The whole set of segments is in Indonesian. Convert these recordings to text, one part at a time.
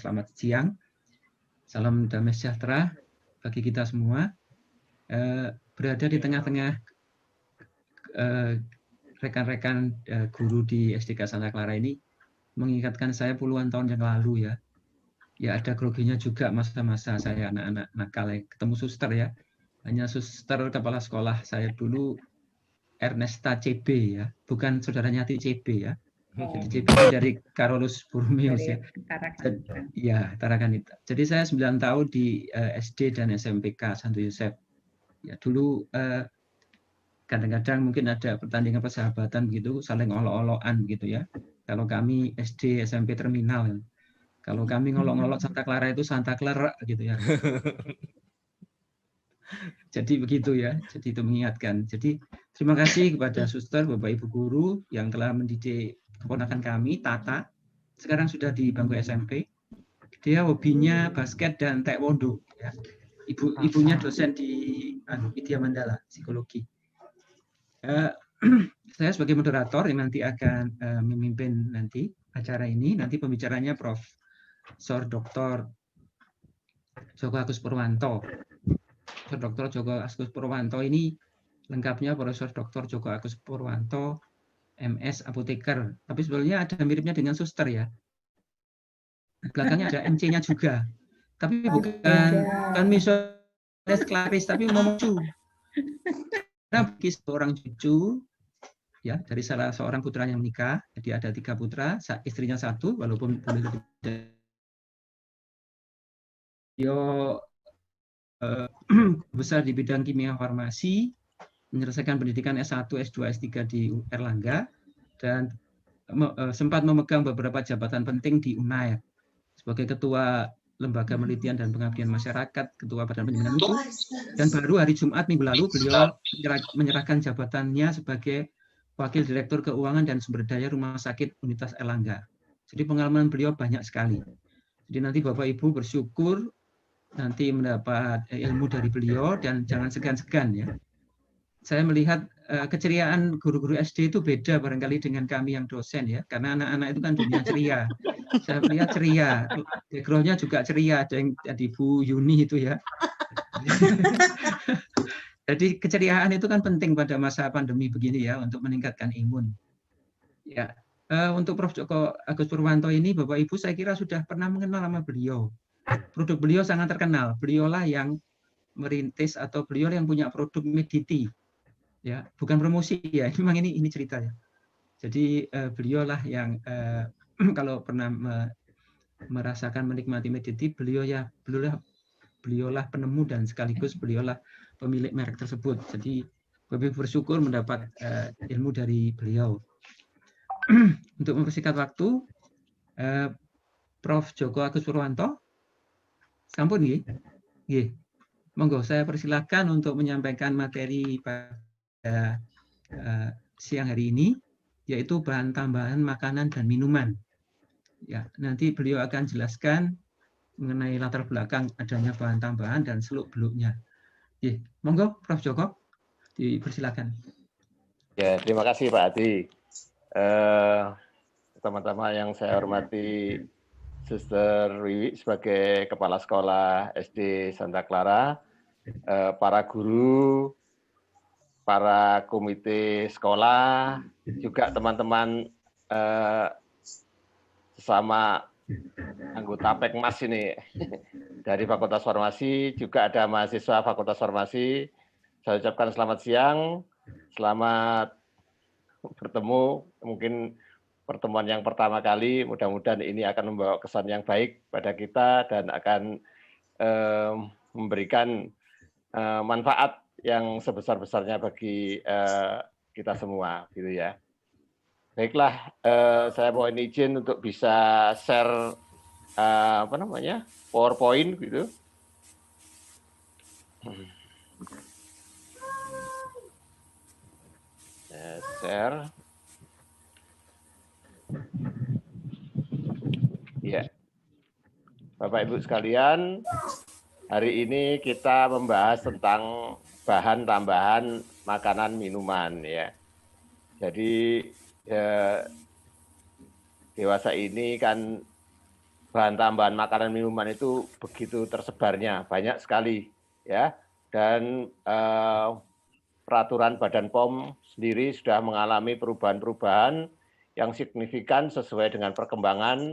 selamat siang. Salam damai sejahtera bagi kita semua. Berada di tengah-tengah rekan-rekan guru di SDK Santa Clara ini mengingatkan saya puluhan tahun yang lalu ya. Ya ada groginya juga masa-masa saya anak-anak nakal ketemu suster ya. Hanya suster kepala sekolah saya dulu Ernesta CB ya, bukan saudara Nyati CB ya. Jadi CB ini dari Carolus Borromeus ya. Ya, Tarakanita. Jadi saya 9 tahun di SD dan SMPK Santo Yosef. Ya, dulu kadang-kadang mungkin ada pertandingan persahabatan begitu, saling olok-olokan gitu ya. Kalau kami SD SMP terminal. Kalau kami ngolok-ngolok Santa Clara itu Santa Clara gitu ya. Jadi begitu ya. Jadi itu mengingatkan. Jadi terima kasih kepada suster, Bapak Ibu guru yang telah mendidik keponakan kami, Tata. Sekarang sudah di bangku SMP. Dia hobinya basket dan taekwondo ya. Ibunya dosen di Widya Mandala psikologi. Saya sebagai moderator yang nanti akan memimpin nanti acara ini. Nanti pembicaranya Profesor Dr. Joko Agus Purwanto. Profesor Dr. Joko Agus Purwanto ini lengkapnya Profesor Dr. Joko Agus Purwanto, MS Apoteker. Tapi sebenarnya ada miripnya dengan suster ya. Belakangnya ada MC-nya juga. Tapi bukan misionaris klaris, tapi memuju. Karena bagi seorang cucu, ya dari salah seorang putranya yang menikah, jadi ada 3 putra, istrinya 1, walaupun boleh lebih dia besar di bidang kimia farmasi, menyelesaikan pendidikan S1, S2, S3 di Erlangga, dan sempat memegang beberapa jabatan penting di UNAIR sebagai ketua Lembaga Penelitian dan Pengabdian Masyarakat, Ketua Badan Penjaminan Mutu, dan baru hari Jumat minggu lalu beliau menyerahkan jabatannya sebagai Wakil Direktur Keuangan dan Sumber Daya Rumah Sakit Universitas Erlangga. Jadi pengalaman beliau banyak sekali. Jadi nanti Bapak Ibu bersyukur nanti mendapat ilmu dari beliau dan jangan segan-segan ya. Saya melihat keceriaan guru-guru SD itu beda barangkali dengan kami yang dosen ya, karena anak-anak itu kan dunia ceria. Saya melihat ceria, background-nya juga ceria, ada yang di Bu Yuni itu ya. Jadi keceriaan itu kan penting pada masa pandemi begini ya untuk meningkatkan imun. Ya, untuk Prof. Joko Agus Purwanto ini Bapak Ibu saya kira sudah pernah mengenal nama beliau. Produk beliau sangat terkenal. Beliaulah yang merintis atau beliau yang punya produk Mediti. Ya, bukan promosi ya, memang ini cerita ya. Jadi beliaulah yang kalau pernah merasakan menikmati Mediti, beliaulah penemu dan sekaligus beliaulah pemilik merek tersebut. Jadi kami bersyukur mendapat ilmu dari beliau. Untuk mempersingkat waktu, Prof. Joko Agus Purwanto, sampun nggih. Monggo saya persilakan untuk menyampaikan materi pada siang hari ini, yaitu bahan tambahan makanan dan minuman. Ya, nanti beliau akan jelaskan mengenai latar belakang adanya bahan tambahan dan seluk-beluknya. Monggo, Prof. Joko, dipersilakan. Ya, terima kasih Pak Adi. Teman-teman yang saya hormati, Suster Wiwi sebagai Kepala Sekolah SD Santa Clara, para guru, para komite sekolah, juga teman-teman sesama anggota Pekmas ini dari Fakultas Farmasi, juga ada mahasiswa Fakultas Farmasi. Saya ucapkan selamat siang, selamat bertemu, mungkin pertemuan yang pertama kali, mudah-mudahan ini akan membawa kesan yang baik pada kita dan akan memberikan manfaat yang sebesar-besarnya bagi kita semua, gitu ya. Baiklah, saya mohon izin untuk bisa share PowerPoint gitu. Share. Ya, Bapak Ibu sekalian, hari ini kita membahas tentang bahan tambahan makanan minuman ya. Jadi dewasa ini kan bahan tambahan makanan minuman itu begitu tersebarnya, banyak sekali ya. Dan peraturan Badan POM sendiri sudah mengalami perubahan-perubahan yang signifikan sesuai dengan perkembangan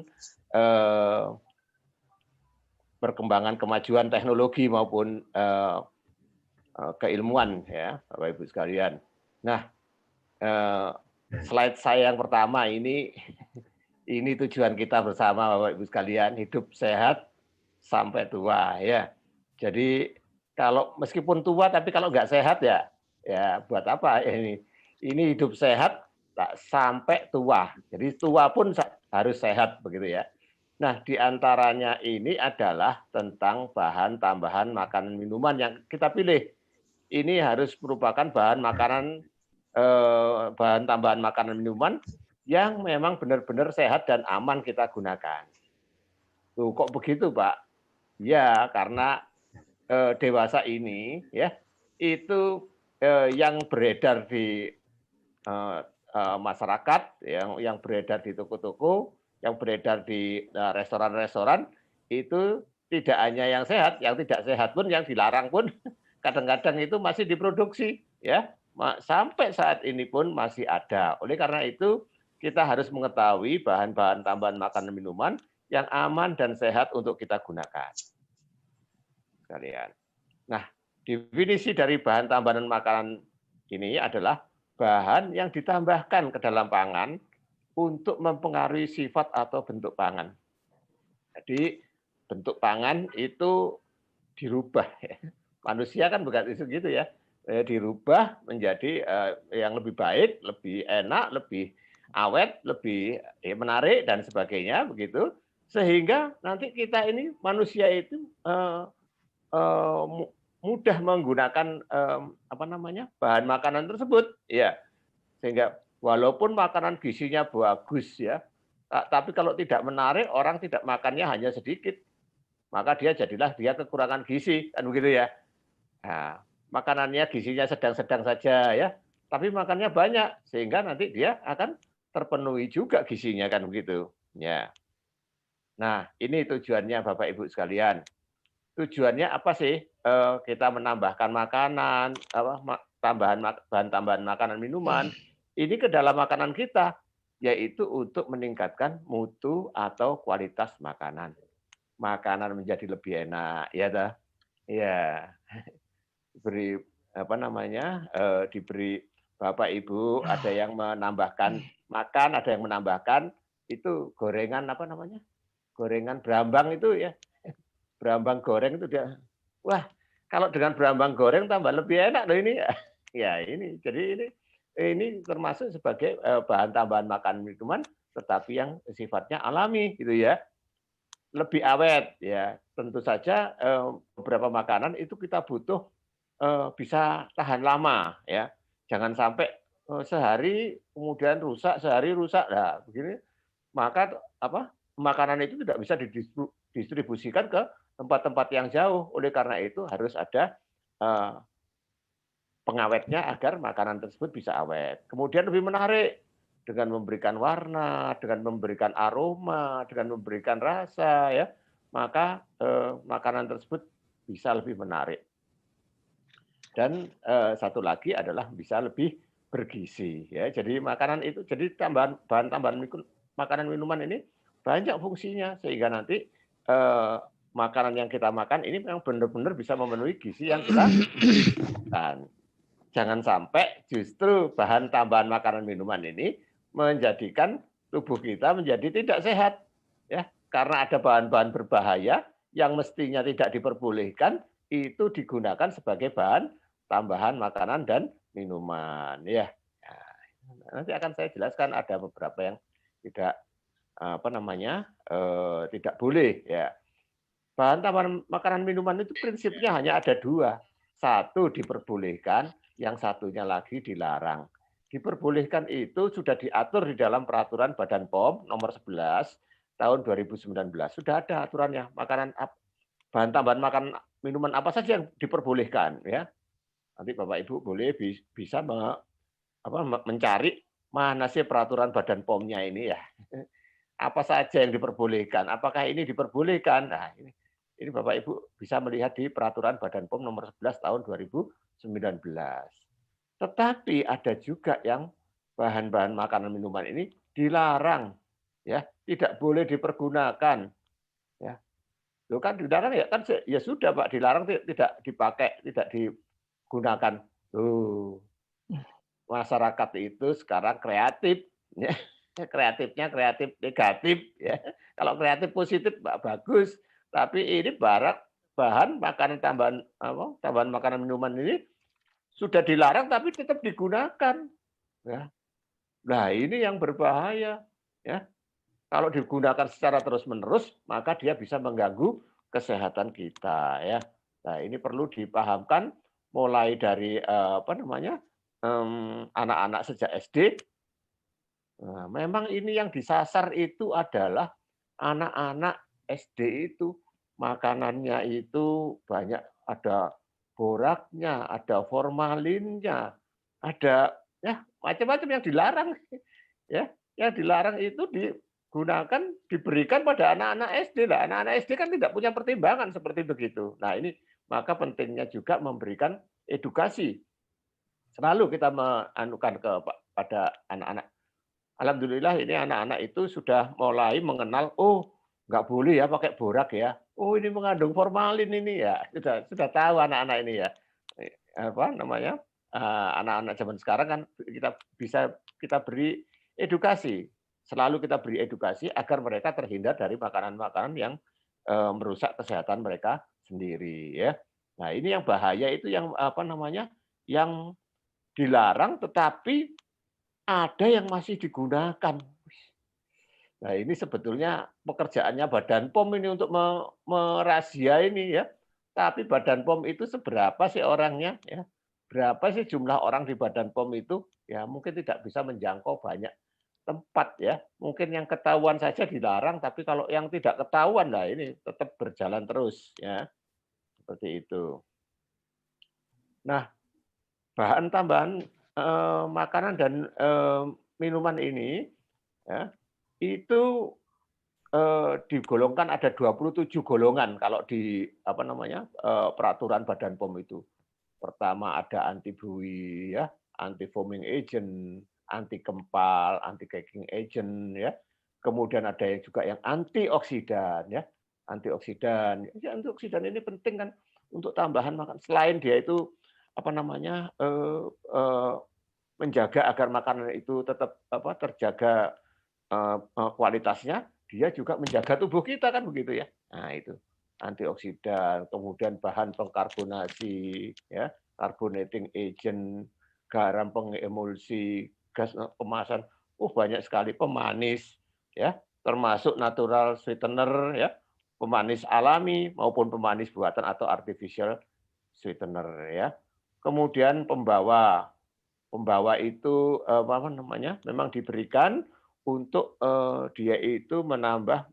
kemajuan teknologi maupun keilmuan ya, Bapak Ibu sekalian. Nah, slide saya yang pertama ini tujuan kita bersama Bapak Ibu sekalian, hidup sehat sampai tua ya. Jadi kalau meskipun tua tapi kalau nggak sehat ya buat apa ini? Ini hidup sehat sampai tua. Jadi tua pun harus sehat begitu ya. Nah, diantaranya ini adalah tentang bahan tambahan makanan minuman yang kita pilih. Ini harus merupakan bahan tambahan makanan minuman yang memang benar-benar sehat dan aman kita gunakan. Tuh, kok begitu, Pak? Ya, karena dewasa ini ya itu yang beredar di masyarakat, yang beredar di toko-toko, yang beredar di restoran-restoran itu tidak hanya yang sehat, yang tidak sehat pun, yang dilarang pun kadang-kadang itu masih diproduksi ya. Sampai saat ini pun masih ada. Oleh karena itu kita harus mengetahui bahan-bahan tambahan makanan minuman yang aman dan sehat untuk kita gunakan. Sekalian. Nah, definisi dari bahan tambahan makanan ini adalah bahan yang ditambahkan ke dalam pangan untuk mempengaruhi sifat atau bentuk pangan. Jadi bentuk pangan itu dirubah ya. Manusia kan bukan itu gitu ya, dirubah menjadi yang lebih baik, lebih enak, lebih awet, lebih menarik dan sebagainya begitu, sehingga nanti kita ini manusia itu mudah menggunakan bahan makanan tersebut ya, sehingga walaupun makanan gizinya bagus ya, tapi kalau tidak menarik, orang tidak makannya hanya sedikit, maka dia kekurangan gizi kan begitu ya. Nah, makanannya gizinya sedang-sedang saja ya, tapi makannya banyak sehingga nanti dia akan terpenuhi juga gizinya kan begitu ya. Nah, ini tujuannya Bapak Ibu sekalian. Tujuannya apa sih kita menambahkan makanan, bahan tambahan makanan minuman ini ke dalam makanan kita, yaitu untuk meningkatkan mutu atau kualitas makanan. Makanan menjadi lebih enak ya dah. Ya. Diberi diberi Bapak Ibu, ada yang menambahkan makan, ada yang menambahkan itu gorengan gorengan berambang itu ya, berambang goreng itu dia, wah kalau dengan berambang goreng tambah lebih enak loh ini ya ini, jadi ini termasuk sebagai bahan tambahan makan minuman, tetapi yang sifatnya alami gitu ya, lebih awet ya. Tentu saja beberapa makanan itu kita butuh bisa tahan lama ya, jangan sampai sehari kemudian rusak, sehari rusak, nah begini maka makanan itu tidak bisa didistribusikan ke tempat-tempat yang jauh. Oleh karena itu harus ada pengawetnya agar makanan tersebut bisa awet. Kemudian lebih menarik dengan memberikan warna, dengan memberikan aroma, dengan memberikan rasa ya, maka makanan tersebut bisa lebih menarik. Dan satu lagi adalah bisa lebih bergizi ya. Jadi makanan itu, jadi bahan tambahan makanan minuman ini banyak fungsinya, sehingga nanti makanan yang kita makan ini memang benar-benar bisa memenuhi gizi yang kita butuhkan. Jangan sampai justru bahan tambahan makanan minuman ini menjadikan tubuh kita menjadi tidak sehat ya, karena ada bahan-bahan berbahaya yang mestinya tidak diperbolehkan itu digunakan sebagai bahan tambahan makanan dan minuman ya. Nanti akan saya jelaskan ada beberapa yang tidak tidak boleh ya. Bahan tambahan makanan minuman itu prinsipnya hanya ada dua. Satu diperbolehkan, yang satunya lagi dilarang. Diperbolehkan itu sudah diatur di dalam peraturan Badan POM nomor 11 tahun 2019. Sudah ada aturannya. Bahan tambahan makanan minuman apa saja yang diperbolehkan ya. Nanti Bapak Ibu boleh bisa mencari mana sih peraturan Badan POM-nya ini ya. apa saja yang diperbolehkan? Apakah ini diperbolehkan? Nah, ini Bapak Ibu bisa melihat di Peraturan Badan POM nomor 11 tahun 2019. Tetapi ada juga yang bahan-bahan makanan minuman ini dilarang, ya, tidak boleh dipergunakan, ya. Loh kan dilarang ya kan ya sudah Pak, dilarang tidak dipakai, tidak digunakan. Loh, masyarakat itu sekarang kreatif, ya. Kreatifnya kreatif negatif, ya. Kalau kreatif positif bagus, tapi ini bahan makanan tambahan apa, tambahan makanan minuman ini sudah dilarang tapi tetap digunakan, ya. Nah, ini yang berbahaya, ya. Kalau digunakan secara terus-menerus, maka dia bisa mengganggu kesehatan kita, ya. Nah, ini perlu dipahamkan mulai dari apa namanya, anak-anak sejak SD. Nah, memang ini yang disasar itu adalah anak-anak SD itu. Makanannya itu banyak ada boraknya, ada formalinnya, ada ya macam-macam yang dilarang. Ya, yang dilarang itu digunakan, diberikan pada anak-anak SD lah. Anak-anak SD kan tidak punya pertimbangan seperti begitu. Nah, ini maka pentingnya juga memberikan edukasi. Selalu kita menganukan kepada anak-anak. Alhamdulillah ini anak-anak itu sudah mulai mengenal, oh nggak boleh ya pakai borak ya. Oh ini mengandung formalin ini ya. Sudah tahu anak-anak ini ya. Apa namanya? Anak-anak zaman sekarang kan kita beri edukasi. Selalu kita beri edukasi agar mereka terhindar dari makanan-makanan yang merusak kesehatan mereka sendiri ya. Nah, ini yang bahaya itu yang apa namanya? Yang dilarang tetapi ada yang masih digunakan. Nah, ini sebetulnya pekerjaannya Badan POM ini untuk merazia ini ya. Tapi Badan POM itu seberapa sih orangnya ya? Berapa sih jumlah orang di Badan POM itu? Ya, mungkin tidak bisa menjangkau banyak tempat ya. Mungkin yang ketahuan saja dilarang, tapi kalau yang tidak ketahuan lah ini tetap berjalan terus ya. Seperti itu. Nah, bahan tambahan makanan dan minuman ini ya, itu digolongkan ada 27 golongan kalau di apa namanya peraturan Badan POM itu. Pertama ada anti buoy ya, anti foaming agent, anti kempal, anti caking agent ya. Kemudian ada yang juga yang antioksidan ya. Antioksidan. Ya, antioksidan ini penting kan untuk tambahan makan. Selain dia itu apa namanya menjaga agar makanan itu tetap apa terjaga kualitasnya, dia juga menjaga tubuh kita kan begitu ya. Nah itu antioksidan, kemudian bahan pengkarbonasi, ya, carbonating agent, garam pengemulsi, gas kemasan, banyak sekali pemanis, ya, termasuk natural sweetener, ya, pemanis alami maupun pemanis buatan atau artificial sweetener, ya. Kemudian pembawa itu apa namanya? Memang diberikan untuk dia itu menambah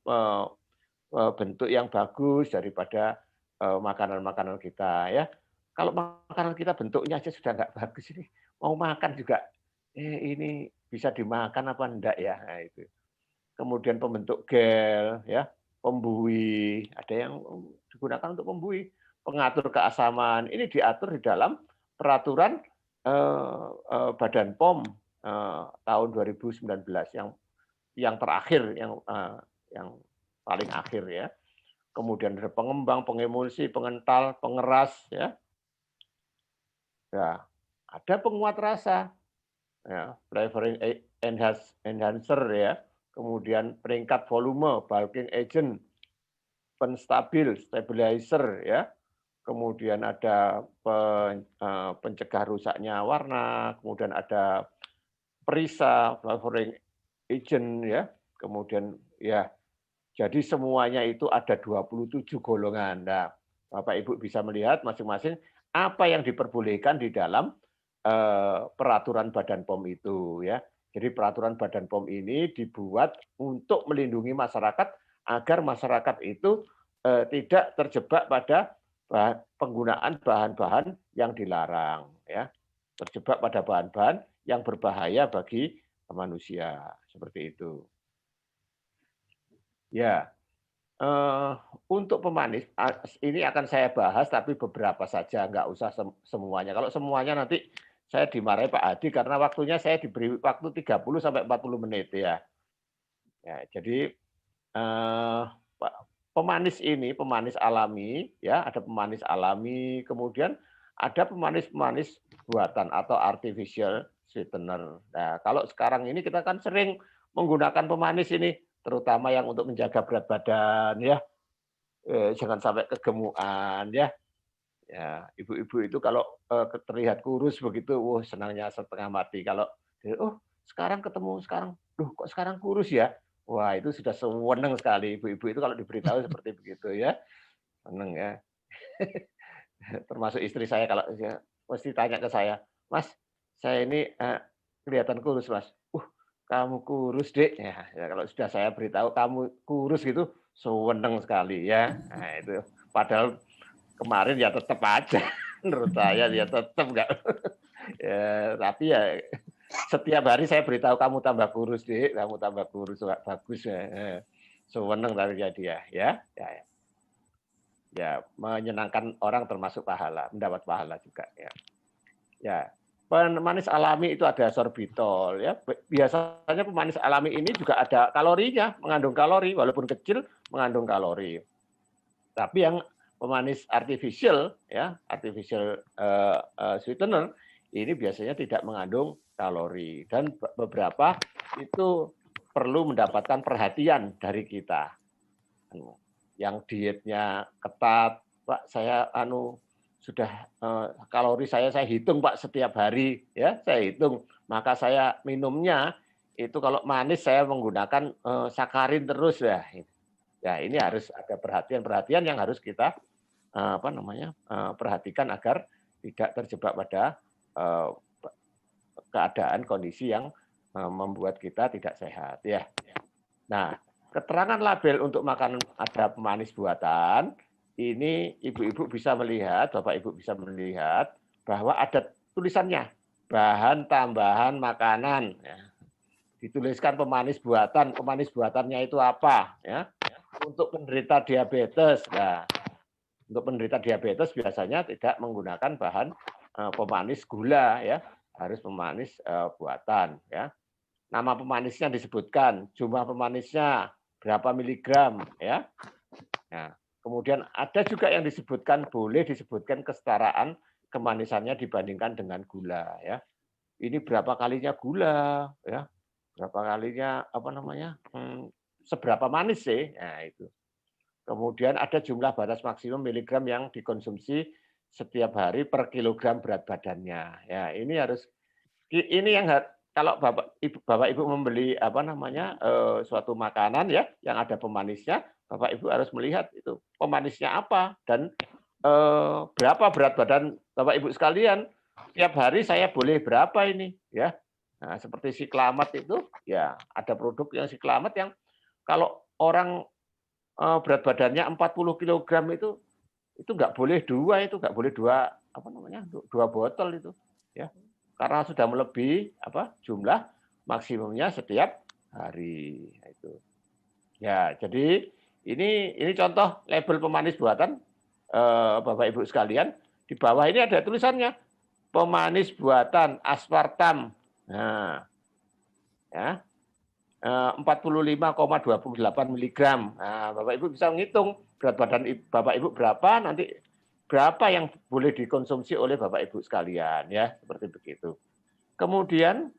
bentuk yang bagus daripada makanan-makanan kita ya. Kalau makanan kita bentuknya aja sudah nggak bagus ini, mau makan juga ini bisa dimakan apa enggak ya? Nah, itu. Kemudian pembentuk gel ya, pembuih, ada yang digunakan untuk pembuih, pengatur keasaman. Ini diatur di dalam peraturan Badan POM tahun 2019 yang terakhir yang paling akhir ya. Kemudian ada pengembang, pengemulsi, pengental, pengeras ya. Ya, ada penguat rasa. Ya, flavoring enhancer ya. Kemudian peringkat volume, bulking agent, penstabil, stabilizer ya. Kemudian ada pencegah rusaknya warna, kemudian ada perisa, flavoring agent ya. Kemudian ya jadi semuanya itu ada 27 golongan. Nah, Bapak Ibu bisa melihat masing-masing apa yang diperbolehkan di dalam peraturan Badan POM itu ya. Jadi peraturan Badan POM ini dibuat untuk melindungi masyarakat agar masyarakat itu tidak terjebak pada penggunaan bahan-bahan yang dilarang ya. Terjebak pada bahan-bahan yang berbahaya bagi manusia seperti itu. Ya, untuk pemanis ini akan saya bahas tapi beberapa saja, nggak usah semuanya. Kalau semuanya nanti saya dimarahi Pak Hadi karena waktunya saya diberi waktu 30 sampai 40 menit ya. Ya, jadi eh, pemanis ini, pemanis alami, ya ada pemanis alami, kemudian ada pemanis-pemanis buatan atau artificial sweetener. Nah, kalau sekarang ini kita kan sering menggunakan pemanis ini, terutama yang untuk menjaga berat badan, ya, jangan sampai kegemukan, ya. Ya, ibu-ibu itu kalau terlihat kurus begitu, wah senangnya setengah mati. Kalau oh sekarang ketemu sekarang, duh kok sekarang kurus ya? Wah itu sudah seneng sekali ibu-ibu itu kalau diberitahu seperti begitu ya, seneng ya. Termasuk istri saya kalau ya, mesti tanya ke saya, Mas, saya ini kelihatan kurus Mas. Kamu kurus dek, ya kalau sudah saya beritahu kamu kurus gitu, seneng sekali ya. Nah itu padahal kemarin ya tetap aja menurut saya ya tetap enggak ya, tapi ya setiap hari saya beritahu kamu tambah kurus dek, kamu tambah kurus bagus ya, seneng tadi dia ya menyenangkan orang termasuk pahala, mendapat pahala juga ya. Ya, pemanis alami itu ada sorbitol ya. Biasanya pemanis alami ini juga ada kalorinya, mengandung kalori walaupun kecil mengandung kalori. Tapi yang pemanis artificial ya, artificial sweetener ini biasanya tidak mengandung kalori dan beberapa itu perlu mendapatkan perhatian dari kita. Yang dietnya ketat, Pak, saya sudah kalori saya hitung Pak setiap hari ya, saya hitung. Maka saya minumnya itu kalau manis saya menggunakan sakarin terus ya. Ya, ini harus ada perhatian-perhatian yang harus kita perhatikan agar tidak terjebak pada keadaan kondisi yang membuat kita tidak sehat ya. Nah, keterangan label untuk makanan ada pemanis buatan ini ibu-ibu bisa melihat, Bapak Ibu bisa melihat bahwa ada tulisannya bahan tambahan makanan ya. Dituliskan pemanis buatannya itu apa ya? Untuk penderita diabetes. Nah, untuk penderita diabetes biasanya tidak menggunakan bahan pemanis gula ya, harus pemanis buatan ya. Nama pemanisnya disebutkan, jumlah pemanisnya berapa miligram ya. Nah, kemudian ada juga yang disebutkan boleh disebutkan kesetaraan kemanisannya dibandingkan dengan gula ya. Ini berapa kalinya gula ya, berapa kalinya seberapa manis sih. Nah, itu. Kemudian ada jumlah batas maksimum miligram yang dikonsumsi setiap hari per kilogram berat badannya. Ya, ini yang kalau Bapak Ibu membeli suatu makanan ya yang ada pemanisnya, Bapak Ibu harus melihat itu pemanisnya apa dan berapa berat badan Bapak Ibu sekalian. Tiap hari saya boleh berapa ini ya. Nah, seperti Siklamat itu ya ada produk yang Siklamat yang kalau orang berat badannya 40 kg itu nggak boleh dua botol itu ya karena sudah melebihi jumlah maksimumnya setiap hari itu ya. Jadi ini contoh label pemanis buatan Bapak Ibu sekalian. Di bawah ini ada tulisannya pemanis buatan aspartam. Nah ya 45,28 mg. Nah, Bapak Ibu bisa menghitung berat badan Bapak Ibu berapa, nanti berapa yang boleh dikonsumsi oleh Bapak Ibu sekalian ya, seperti begitu. Kemudian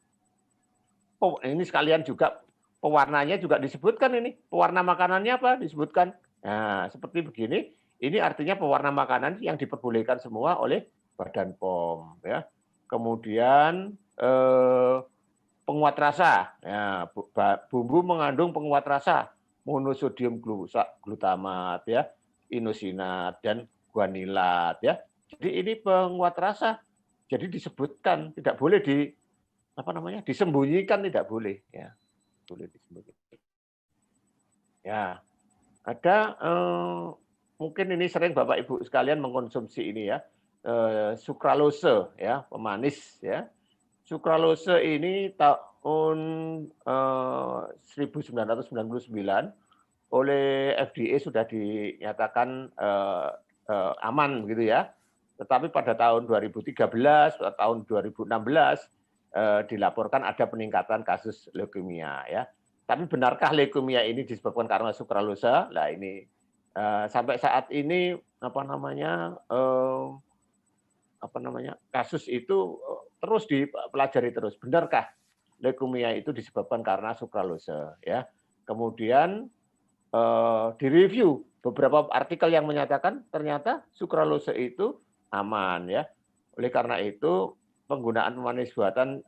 ini sekalian juga pewarnanya juga disebutkan ini. Pewarna makanannya apa? Disebutkan. Nah, seperti begini. Ini artinya pewarna makanan yang diperbolehkan semua oleh Badan POM ya. Kemudian penguat rasa, ya, bumbu mengandung penguat rasa, monosodium glutamat, ya, inosinat dan guanilat, ya. Jadi ini penguat rasa. Jadi disebutkan, tidak boleh disembunyikan, tidak boleh, ya, boleh disembunyikan. Ya, ada mungkin ini sering Bapak Ibu sekalian mengkonsumsi ini ya, sukralose, ya, pemanis, ya. Sukralose ini tahun 1999 oleh FDA sudah dinyatakan aman gitu ya. Tetapi pada tahun 2013 atau tahun 2016 dilaporkan ada peningkatan kasus leukemia ya. Tapi benarkah leukemia ini disebabkan karena sukralosa? Nah ini sampai saat ini kasus itu terus dipelajari terus. Benarkah leukemia itu disebabkan karena sukralosa ya? Kemudian direview beberapa artikel yang menyatakan ternyata sukralosa itu aman ya. Oleh karena itu penggunaan pemanis buatan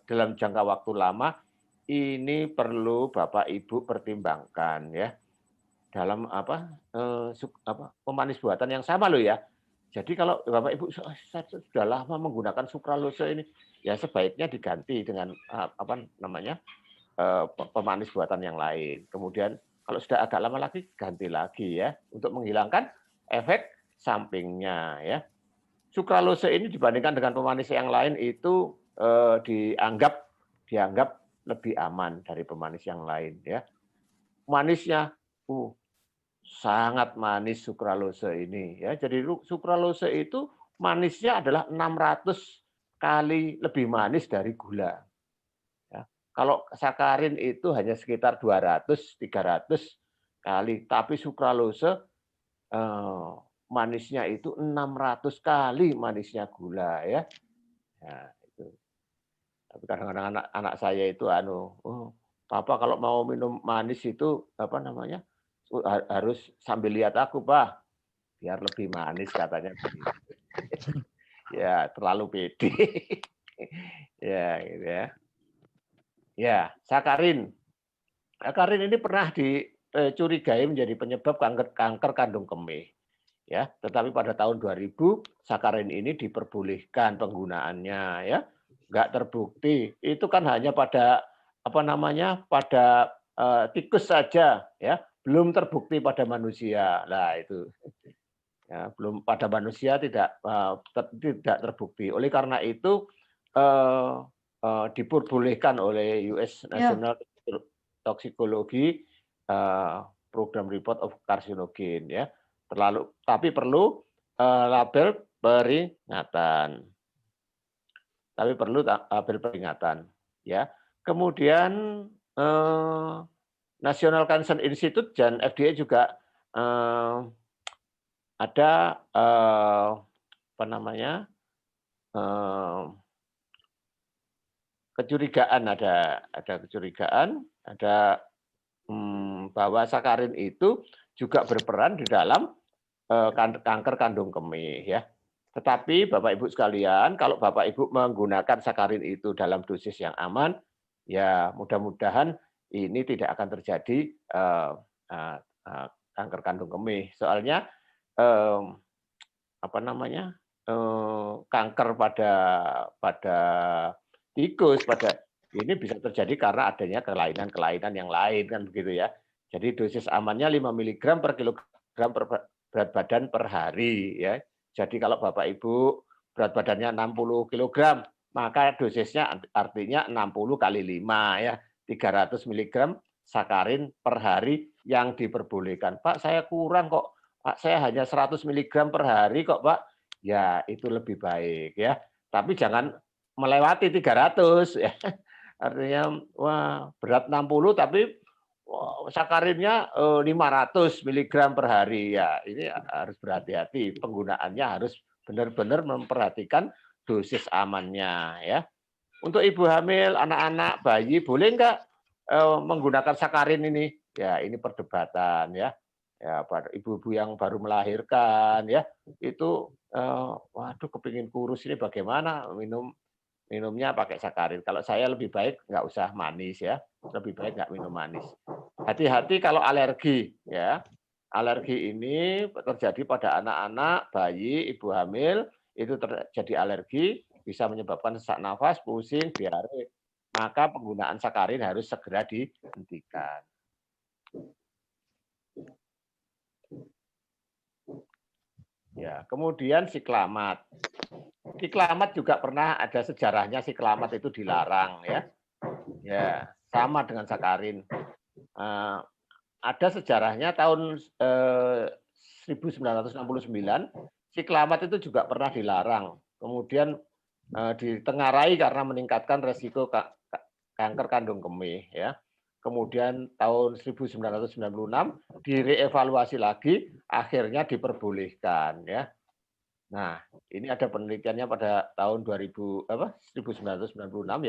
dalam jangka waktu lama ini perlu Bapak Ibu pertimbangkan ya. Dalam pemanis buatan yang sama loh ya. Jadi kalau Bapak Ibu sudah lama menggunakan sukralosa ini ya sebaiknya diganti dengan pemanis buatan yang lain. Kemudian kalau sudah agak lama lagi ganti lagi ya untuk menghilangkan efek sampingnya ya. Sukralosa ini dibandingkan dengan pemanis yang lain itu dianggap lebih aman dari pemanis yang lain ya. Manisnya sangat manis sukralosa ini ya. Jadi sukralosa itu manisnya adalah 600 kali lebih manis dari gula. Ya. Kalau sakarin itu hanya sekitar 200-300 kali, tapi sukralosa manisnya itu 600 kali manisnya gula ya. Nah, itu. Tapi kadang-kadang anak saya itu Papa kalau mau minum manis itu harus sambil lihat aku, Pak, biar lebih manis katanya begitu. Ya, terlalu pede. Ya, gitu ya. Ya, sakarin. Sakarin ini pernah dicurigai menjadi penyebab kanker kandung kemih. Ya, tetapi pada tahun 2000 sakarin ini diperbolehkan penggunaannya ya. Enggak terbukti. Itu kan hanya pada pada tikus saja ya, belum terbukti pada manusia. Nah, itu. Ya, belum pada manusia tidak terbukti. Oleh karena itu diperbolehkan oleh US National Toxicology Program Report of Carcinogen ya. Tapi perlu label peringatan. Ya. Kemudian National Cancer Institute dan FDA juga ada kecurigaan, bahwa sakarin itu juga berperan di dalam kanker kandung kemih ya. Tetapi Bapak Ibu sekalian, kalau Bapak Ibu menggunakan sakarin itu dalam dosis yang aman, ya mudah-mudahan ini tidak akan terjadi kanker kandung kemih. Soalnya kanker pada tikus ini bisa terjadi karena adanya kelainan-kelainan yang lain kan begitu ya. Jadi dosis amannya 5 mg per kilogram berat badan per hari ya. Jadi kalau Bapak Ibu berat badannya 60 kg, maka dosisnya artinya 60 kali 5 ya, 300 mg sakarin per hari yang diperbolehkan. Pak, saya kurang kok. Pak, saya hanya 100 mg per hari kok, Pak. Ya, itu lebih baik ya. Tapi jangan melewati 300 ya. Artinya berat 60 tapi sakarinnya 500 mg per hari ya. Ini harus berhati-hati, penggunaannya harus benar-benar memperhatikan dosis amannya ya. Untuk ibu hamil, anak-anak, bayi boleh enggak menggunakan sakarin ini? Ya, ini perdebatan ya. Ya, ibu-ibu yang baru melahirkan ya, itu waduh kepingin kurus ini bagaimana minumnya pakai sakarin. Kalau saya lebih baik nggak usah manis ya, lebih baik nggak minum manis. Hati-hati kalau alergi ya. Alergi ini terjadi pada anak-anak, bayi, ibu hamil, itu terjadi alergi, bisa menyebabkan sesak nafas, pusing, diare. Maka penggunaan sakarin harus segera dihentikan. Ya, kemudian siklamat. Siklamat juga pernah ada sejarahnya, siklamat itu dilarang ya. Ya, sama dengan sakarin. ada sejarahnya tahun 1969 siklamat itu juga pernah dilarang. Kemudian ditengarai karena meningkatkan resiko kanker kandung kemih ya. Kemudian tahun 1996 direevaluasi lagi, akhirnya diperbolehkan ya. Nah, ini ada penelitiannya pada tahun 1996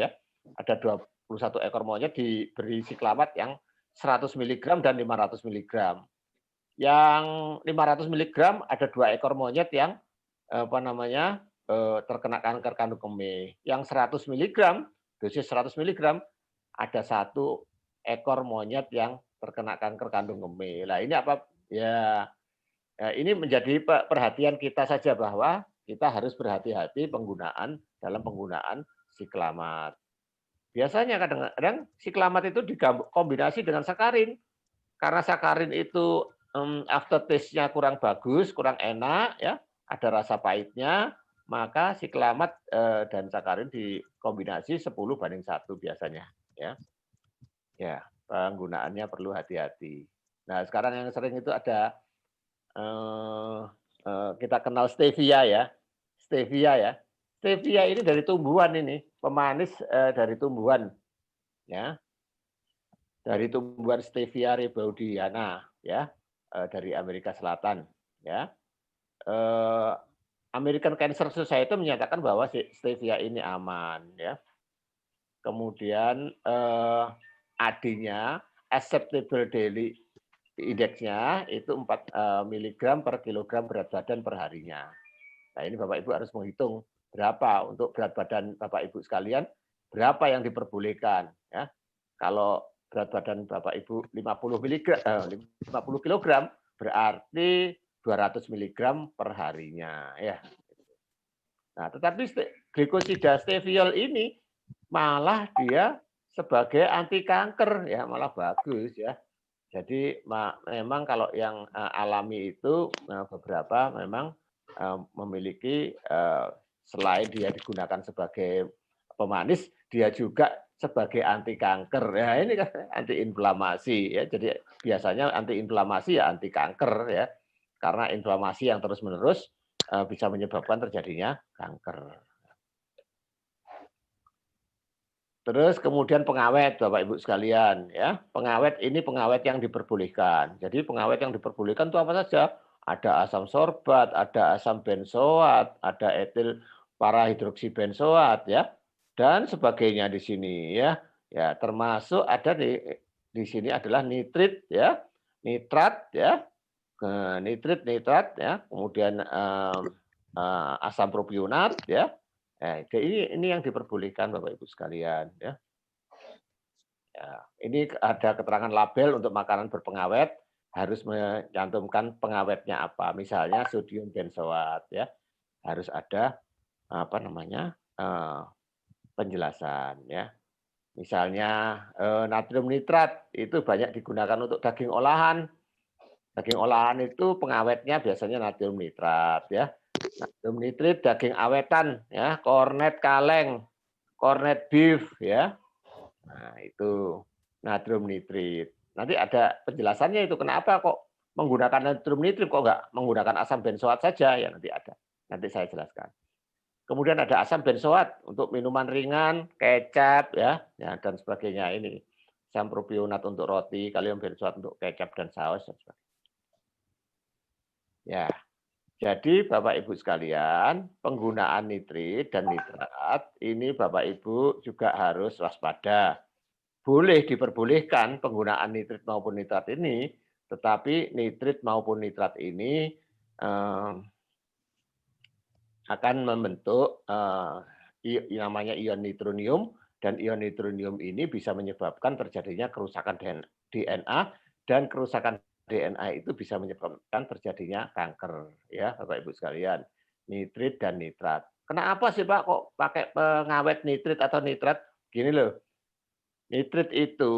ya. Ada 21 ekor monyet diberi siklamat yang 100 mg dan 500 mg. Yang 500 mg ada 2 ekor monyet yang terkena kanker kandung kemih. Yang 100 mg, dosis 100 mg ada 1 ekor monyet yang terkena kanker kandung kemih. Nah, ini apa? Ya, ini menjadi perhatian kita saja bahwa kita harus berhati-hati dalam penggunaan siklamat. Biasanya kadang-kadang siklamat itu dikombinasi dengan sakarin. Karena sakarin itu aftertaste-nya kurang bagus, kurang enak, ya, ada rasa pahitnya, maka siklamat dan sakarin dikombinasi 10:1 biasanya. Ya, penggunaannya perlu hati-hati. Nah, sekarang yang sering itu ada kita kenal stevia ya. Stevia ini dari tumbuhan ini, pemanis dari tumbuhan. Ya. Dari tumbuhan Stevia rebaudiana ya, dari Amerika Selatan ya. American Cancer Society menyatakan bahwa stevia ini aman ya. Kemudian AD-nya, acceptable daily index-nya itu 4 mg per kilogram berat badan per harinya. Nah, ini Bapak Ibu harus menghitung berapa untuk berat badan Bapak Ibu sekalian, berapa yang diperbolehkan ya. Kalau berat badan Bapak Ibu 50 kg berarti 200 mg per harinya ya. Nah, tetapi glikosida steviol ini malah dia sebagai anti kanker ya, malah bagus ya. Jadi memang kalau yang alami itu beberapa memang memiliki selain dia digunakan sebagai pemanis, dia juga sebagai anti kanker. Ya, ini kan anti inflamasi ya. Jadi biasanya anti inflamasi ya anti kanker ya. Karena inflamasi yang terus-menerus bisa menyebabkan terjadinya kanker. Terus kemudian pengawet Bapak Ibu sekalian ya. Pengawet ini pengawet yang diperbolehkan. Jadi pengawet yang diperbolehkan itu apa saja? Ada asam sorbat, ada asam benzoat, ada etil parahidroksibenzoat ya. Dan sebagainya di sini ya. Ya, termasuk ada di sini adalah nitrit ya, nitrat ya. Nitrat ya, kemudian asam propionat ya. Ini yang diperbolehkan Bapak Ibu sekalian ya. Ya, ini ada keterangan label untuk makanan berpengawet harus mencantumkan pengawetnya apa. Misalnya sodium benzoat ya. Harus ada penjelasan ya. Misalnya natrium nitrat itu banyak digunakan untuk daging olahan. Daging olahan itu pengawetnya biasanya natrium nitrat ya. Natrium nitrit daging awetan ya, kornet kaleng, kornet beef ya. Nah, itu natrium nitrit. Nanti ada penjelasannya itu kenapa kok menggunakan natrium nitrit kok nggak menggunakan asam benzoat saja ya, nanti ada. Nanti saya jelaskan. Kemudian ada asam benzoat untuk minuman ringan, kecap ya dan sebagainya ini. Asam propionat untuk roti, kalium benzoat untuk kecap dan saus dan sebagainya. Ya. Jadi Bapak Ibu sekalian, penggunaan nitrit dan nitrat ini Bapak Ibu juga harus waspada. Boleh diperbolehkan penggunaan nitrit maupun nitrat ini, tetapi nitrit maupun nitrat ini akan membentuk namanya ion nitronium, dan ion nitronium ini bisa menyebabkan terjadinya kerusakan DNA, dan kerusakan DNA itu bisa menyebabkan terjadinya kanker ya Bapak Ibu sekalian. Nitrit dan nitrat. Kenapa sih Pak kok pakai pengawet nitrit atau nitrat? Gini loh. Nitrit itu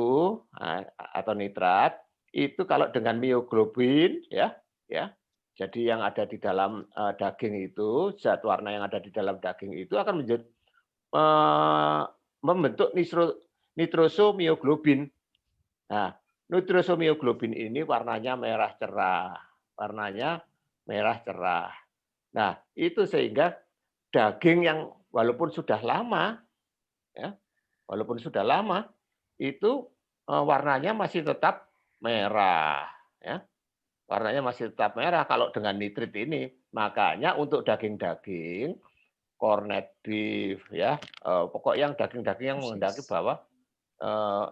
atau nitrat itu kalau dengan mioglobin ya. Jadi yang ada di dalam daging itu, zat warna yang ada di dalam daging itu akan menjadi membentuk nitrosomioglobin. Nah, Nitrosomioglobbin ini warnanya merah cerah. Warnanya merah cerah. Nah, itu sehingga daging yang walaupun sudah lama, ya, walaupun sudah lama, itu warnanya masih tetap merah. Ya. Warnanya masih tetap merah kalau dengan nitrit ini. Makanya untuk daging-daging, corned beef, ya, pokoknya yang daging-daging yang menghendaki bahwa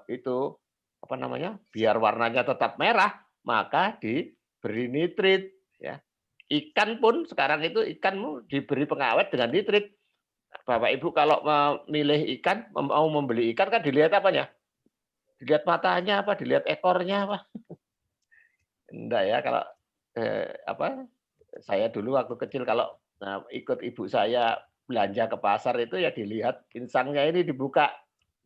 itu apa namanya, biar warnanya tetap merah, maka diberi nitrit. Ya. Ikan pun sekarang itu ikan diberi pengawet dengan nitrit. Bapak Ibu kalau memilih ikan, mau membeli ikan kan dilihat apanya? Dilihat matanya apa? Dilihat ekornya apa? Enggak ya, kalau saya dulu waktu kecil kalau ikut ibu saya belanja ke pasar itu ya dilihat insangnya ini dibuka.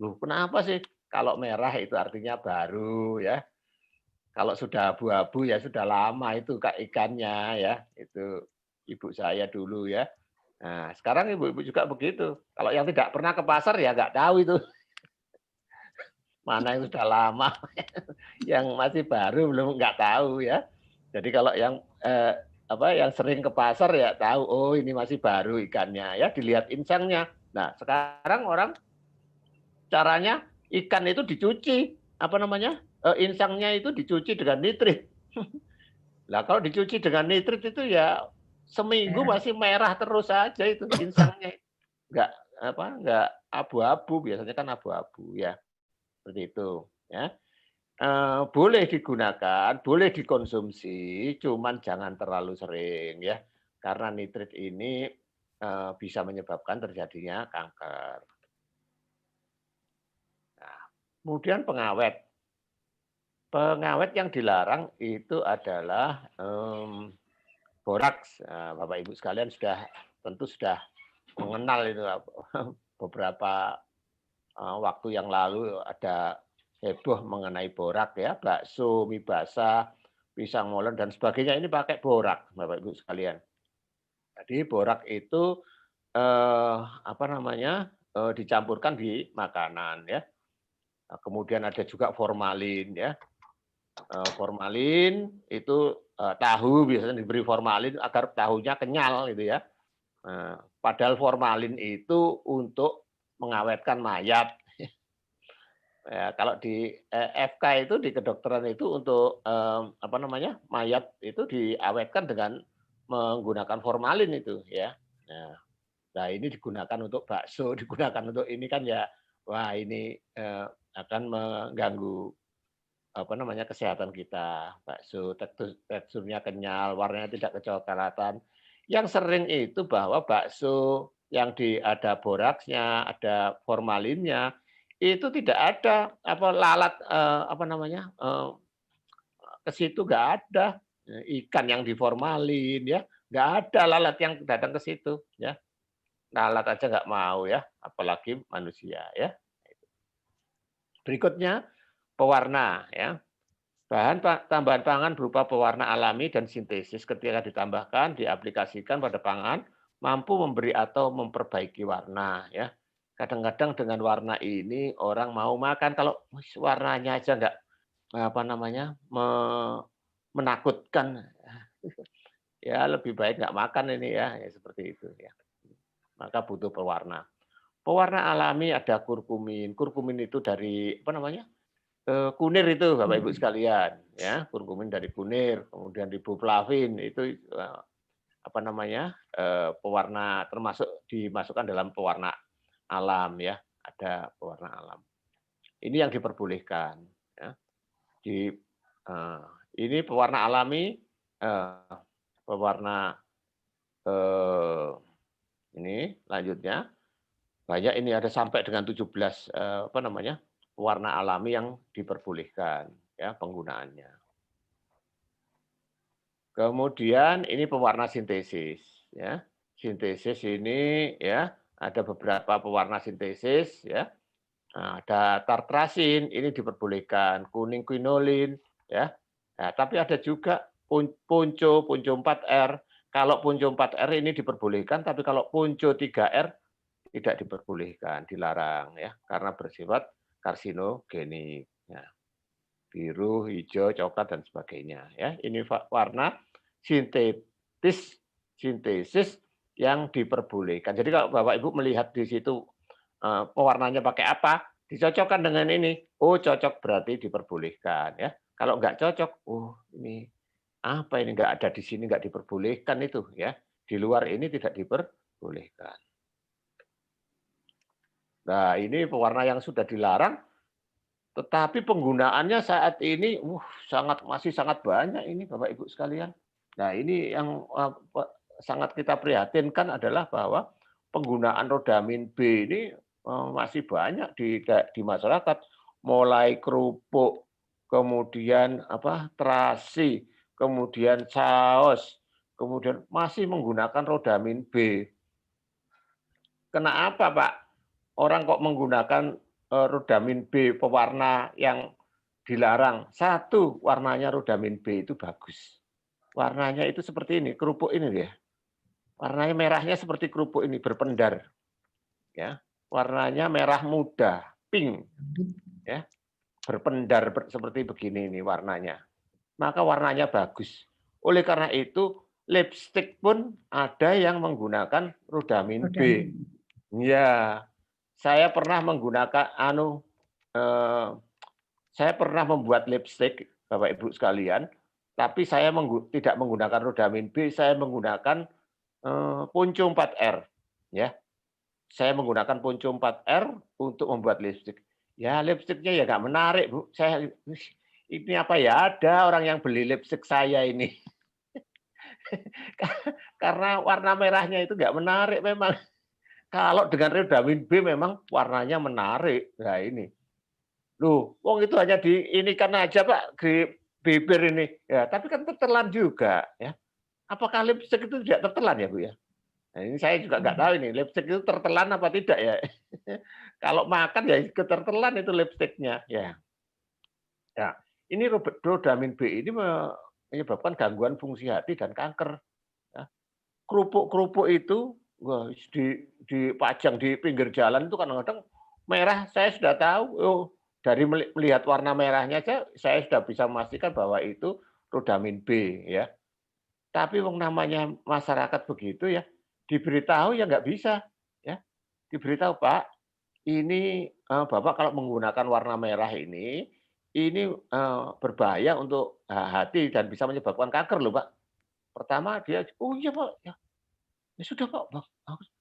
Loh, kenapa sih? Kalau merah itu artinya baru ya. Kalau sudah abu-abu ya sudah lama itu kak ikannya ya. Itu ibu saya dulu ya. Nah, sekarang ibu-ibu juga begitu. Kalau yang tidak pernah ke pasar ya nggak tahu itu mana yang sudah lama, yang masih baru belum nggak tahu ya. Jadi kalau yang yang sering ke pasar ya tahu, oh ini masih baru ikannya ya, dilihat insangnya. Nah sekarang orang caranya ikan itu dicuci, apa namanya, insangnya itu dicuci dengan nitrit. Nah kalau dicuci dengan nitrit itu ya seminggu masih merah terus saja itu insangnya, nggak abu-abu, biasanya kan abu-abu ya, seperti itu ya. Boleh digunakan, boleh dikonsumsi, cuman jangan terlalu sering ya, karena nitrit ini bisa menyebabkan terjadinya kanker. Nah, kemudian pengawet. Pengawet yang dilarang itu adalah boraks. Bapak Ibu sekalian tentu sudah mengenal itu beberapa waktu yang lalu ada heboh mengenai borak ya, bakso, mie basah, pisang molen dan sebagainya ini pakai borak, Bapak Ibu sekalian. Jadi borak itu dicampurkan di makanan ya. Nah, kemudian ada juga formalin ya. Formalin itu tahu biasanya diberi formalin agar tahunya kenyal gitu ya. Padahal formalin itu untuk mengawetkan mayat. Ya, kalau di FK itu di kedokteran itu untuk mayat itu diawetkan dengan menggunakan formalin itu ya. Nah ini digunakan untuk bakso, digunakan untuk ini kan ya, wah ini akan mengganggu kesehatan kita. Bakso teksturnya kenyal, warnanya tidak kecoklatan. Yang sering itu bahwa bakso yang ada boraksnya, ada formalinnya, itu tidak ada lalat ke situ, nggak ada. Ikan yang diformalin ya, nggak ada lalat yang datang ke situ ya. Lalat aja nggak mau ya, apalagi manusia ya. Berikutnya pewarna ya. Bahan tambahan pangan berupa pewarna alami dan sintesis ketika ditambahkan, diaplikasikan pada pangan, mampu memberi atau memperbaiki warna. Ya. Kadang-kadang dengan warna ini orang mau makan, kalau warnanya aja nggak menakutkan, ya lebih baik nggak makan ini ya, seperti itu ya. Maka butuh pewarna. Pewarna alami ada kurkumin. Kurkumin itu dari kunir itu Bapak Ibu sekalian ya, kurkumin dari kunir, kemudian riboflavin itu pewarna, termasuk dimasukkan dalam pewarna alam ya, ada pewarna alam. Ini yang diperbolehkan ya. Ini pewarna alami, pewarna ini lanjutnya banyak, ini ada sampai dengan 17 warna alami yang diperbolehkan ya penggunaannya. Kemudian ini pewarna sintesis ya. Sintesis ini ya ada beberapa pewarna sintesis ya. Nah, ada tartrasin ini diperbolehkan, kuning quinolin ya. Nah, tapi ada juga punco 4R. Kalau punco 4R ini diperbolehkan, tapi kalau punco 3R tidak diperbolehkan, dilarang ya, karena bersifat karsinogenik. Ya. biru, hijau, coklat dan sebagainya ya. Ini warna sintesis yang diperbolehkan. Jadi kalau Bapak Ibu melihat di situ pewarnanya pakai apa, dicocokkan dengan ini. Oh, cocok berarti diperbolehkan ya. Kalau nggak cocok, oh ini apa ini nggak ada di sini, nggak diperbolehkan itu ya. Di luar ini tidak diperbolehkan. Nah, ini pewarna yang sudah dilarang, tetapi penggunaannya saat ini masih sangat banyak ini Bapak Ibu sekalian. Nah, ini yang sangat kita prihatinkan adalah bahwa penggunaan rodamin B ini masih banyak di masyarakat, mulai kerupuk, kemudian terasi, kemudian saus, kemudian masih menggunakan rodamin B. Kenapa, Pak? Orang kok menggunakan rodamin B pewarna yang dilarang? Satu, warnanya rodamin B itu bagus. Warnanya itu seperti ini, kerupuk ini ya. Warnanya merahnya seperti kerupuk ini, berpendar. Ya, warnanya merah muda, pink. Ya, berpendar seperti begini ini warnanya. Maka warnanya bagus. Oleh karena itu, lipstik pun ada yang menggunakan rodamin B. Ya, saya pernah menggunakan saya pernah membuat lipstik, Bapak Ibu sekalian, tapi saya tidak menggunakan rodamin B, saya menggunakan Ponco 4R. Ya, saya menggunakan Ponco 4R untuk membuat lipstik. Ya, lipstiknya ya nggak menarik, Bu. Ini apa ya? Ada orang yang beli lipstik saya ini. Karena warna merahnya itu nggak menarik memang. Kalau dengan rodamin B memang warnanya menarik. Nah ini. Loh, wong itu hanya ini kan aja Pak, di bibir ini. Ya, tapi kan tertelan juga ya. Apakah lipstik itu tidak tertelan ya Bu ya? Nah, ini saya juga nggak tahu ini, lipstik itu tertelan apa tidak ya. Kalau makan ya ketertelan itu lipstiknya. Ya. Ya, ini rodamin B ini menyebabkan gangguan fungsi hati dan kanker. Ya. Kerupuk-kerupuk itu dipajang di pinggir jalan itu kadang-kadang merah, saya sudah tahu. Oh, dari melihat warna merahnya saja, saya sudah bisa memastikan bahwa itu rodamin B ya. Tapi wong namanya masyarakat begitu ya, diberitahu ya nggak bisa ya. Diberitahu, Pak, ini Bapak kalau menggunakan warna merah ini berbahaya untuk hati dan bisa menyebabkan kanker loh, Pak. Pertama dia, oh iya Pak, ya sudah Pak, bagus.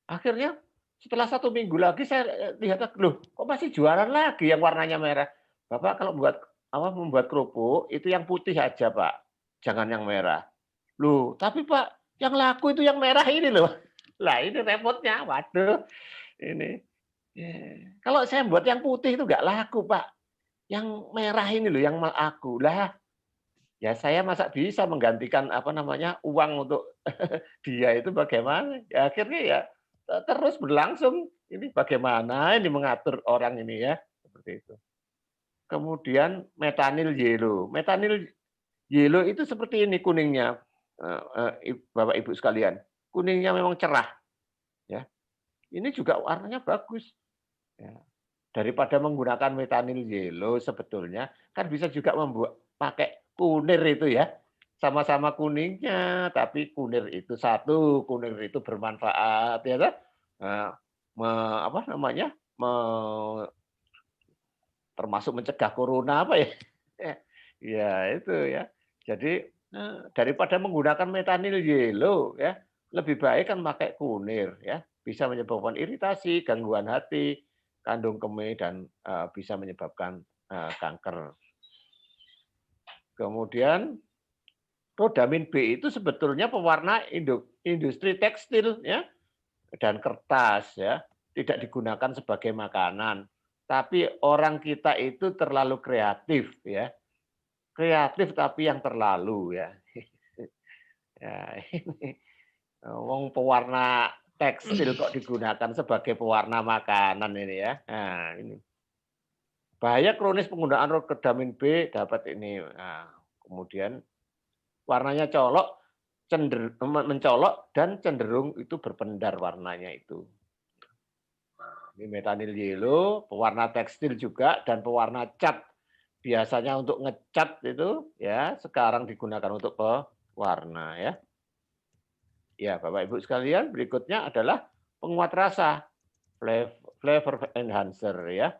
Akhirnya setelah 1 minggu lagi saya lihat, loh kok masih jualan lagi yang warnanya merah. Bapak kalau membuat kerupuk itu yang putih aja Pak, jangan yang merah. Loh tapi Pak yang laku itu yang merah ini loh. Lah ini repotnya, waduh ini. Kalau saya buat yang putih itu nggak laku Pak. Yang merah ini loh yang laku. Lah ya saya masa bisa menggantikan uang untuk dia itu bagaimana? Ya, akhirnya ya terus berlangsung. Ini bagaimana ini mengatur orang ini ya seperti itu. Kemudian metanil yellow. Metanil yellow itu seperti ini kuningnya, Bapak Ibu sekalian. Kuningnya memang cerah. Ya, ini juga warnanya bagus. Ya. Daripada menggunakan metanil yellow sebetulnya kan bisa juga pakai kunir itu ya. Sama-sama kuningnya, tapi kunir itu satu, kunir itu bermanfaat ya kan? Termasuk mencegah corona apa ya? Ya itu ya. Jadi daripada menggunakan metanil yellow ya, lebih baik kan pakai kunir ya. Bisa menyebabkan iritasi, gangguan hati, kandung kemih dan bisa menyebabkan kanker. Kemudian rodamin B itu sebetulnya pewarna industri tekstil ya dan kertas ya, tidak digunakan sebagai makanan. Tapi orang kita itu terlalu kreatif ya. Kreatif tapi yang terlalu ya. Ya ini wong pewarna tekstil kok digunakan sebagai pewarna makanan ini ya. Nah, ini. Bahaya kronis penggunaan rodamin B dapat ini. Nah, kemudian warnanya mencolok dan cenderung itu berpendar warnanya itu. Ini metanil yellow, pewarna tekstil juga dan pewarna cat biasanya untuk ngecat itu ya sekarang digunakan untuk pewarna ya. Ya, Bapak Ibu sekalian, berikutnya adalah penguat rasa, flavor enhancer ya.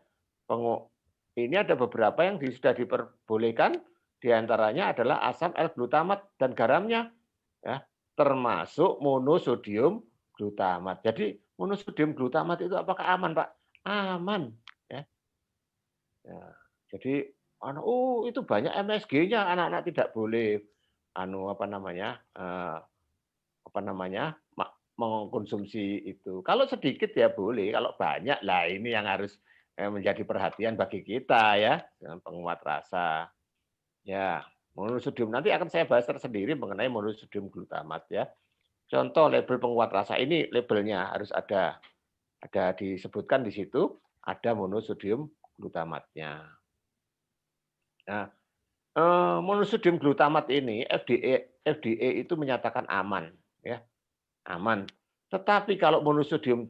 Ini ada beberapa yang sudah diperbolehkan, diantaranya adalah asam L-glutamat dan garamnya, ya, termasuk monosodium glutamat. Jadi monosodium glutamat itu apakah aman, Pak? Aman, ya. Ya, jadi itu banyak MSG-nya, anak-anak tidak boleh mengkonsumsi itu. Kalau sedikit ya boleh, kalau banyak lah ini yang harus menjadi perhatian bagi kita ya, dengan penguat rasa. Ya, monosodium nanti akan saya bahas tersendiri mengenai monosodium glutamat ya. Contoh label penguat rasa ini labelnya harus ada disebutkan di situ ada monosodium glutamatnya. Nah, monosodium glutamat ini FDA itu menyatakan aman ya. Aman. Tetapi kalau monosodium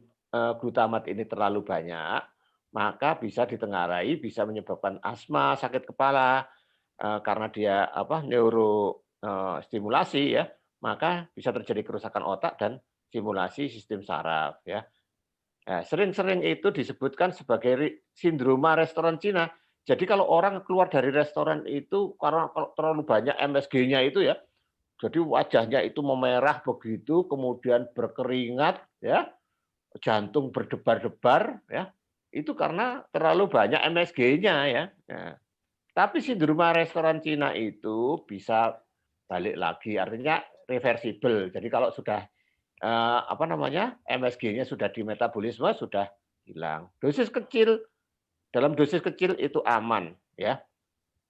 glutamat ini terlalu banyak, maka bisa ditengarai, bisa menyebabkan asma, sakit kepala, karena dia neurostimulasi ya, maka bisa terjadi kerusakan otak dan stimulasi sistem saraf ya. Nah, sering-sering itu disebutkan sebagai sindroma restoran Cina. Jadi kalau orang keluar dari restoran itu karena kalau terlalu banyak MSG-nya itu ya, jadi wajahnya itu memerah begitu, kemudian berkeringat, ya, jantung berdebar-debar, ya, itu karena terlalu banyak MSG-nya, ya. Nah, tapi sindroma restoran Cina itu bisa balik lagi, artinya reversible. Jadi kalau sudah MSG-nya sudah di metabolisme sudah hilang. Dalam dosis kecil itu aman, ya.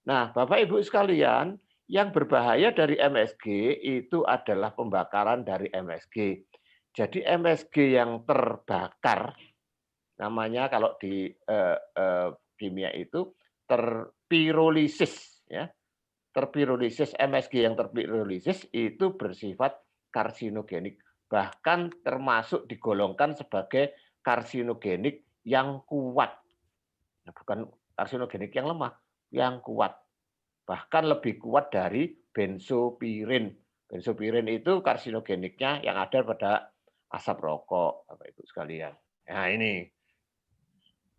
Nah, Bapak Ibu sekalian, yang berbahaya dari MSG itu adalah pembakaran dari MSG. Jadi MSG yang terbakar, namanya kalau di kimia itu terpirolisis, ya. Terpirolisis, MSG yang terpirolisis itu bersifat karsinogenik, bahkan termasuk digolongkan sebagai karsinogenik yang kuat. Nah, bukan karsinogenik yang lemah, yang kuat. Bahkan lebih kuat dari benzopirin. Benzopirin itu karsinogeniknya yang ada pada asap rokok, Bapak Ibu sekalian. Nah, ini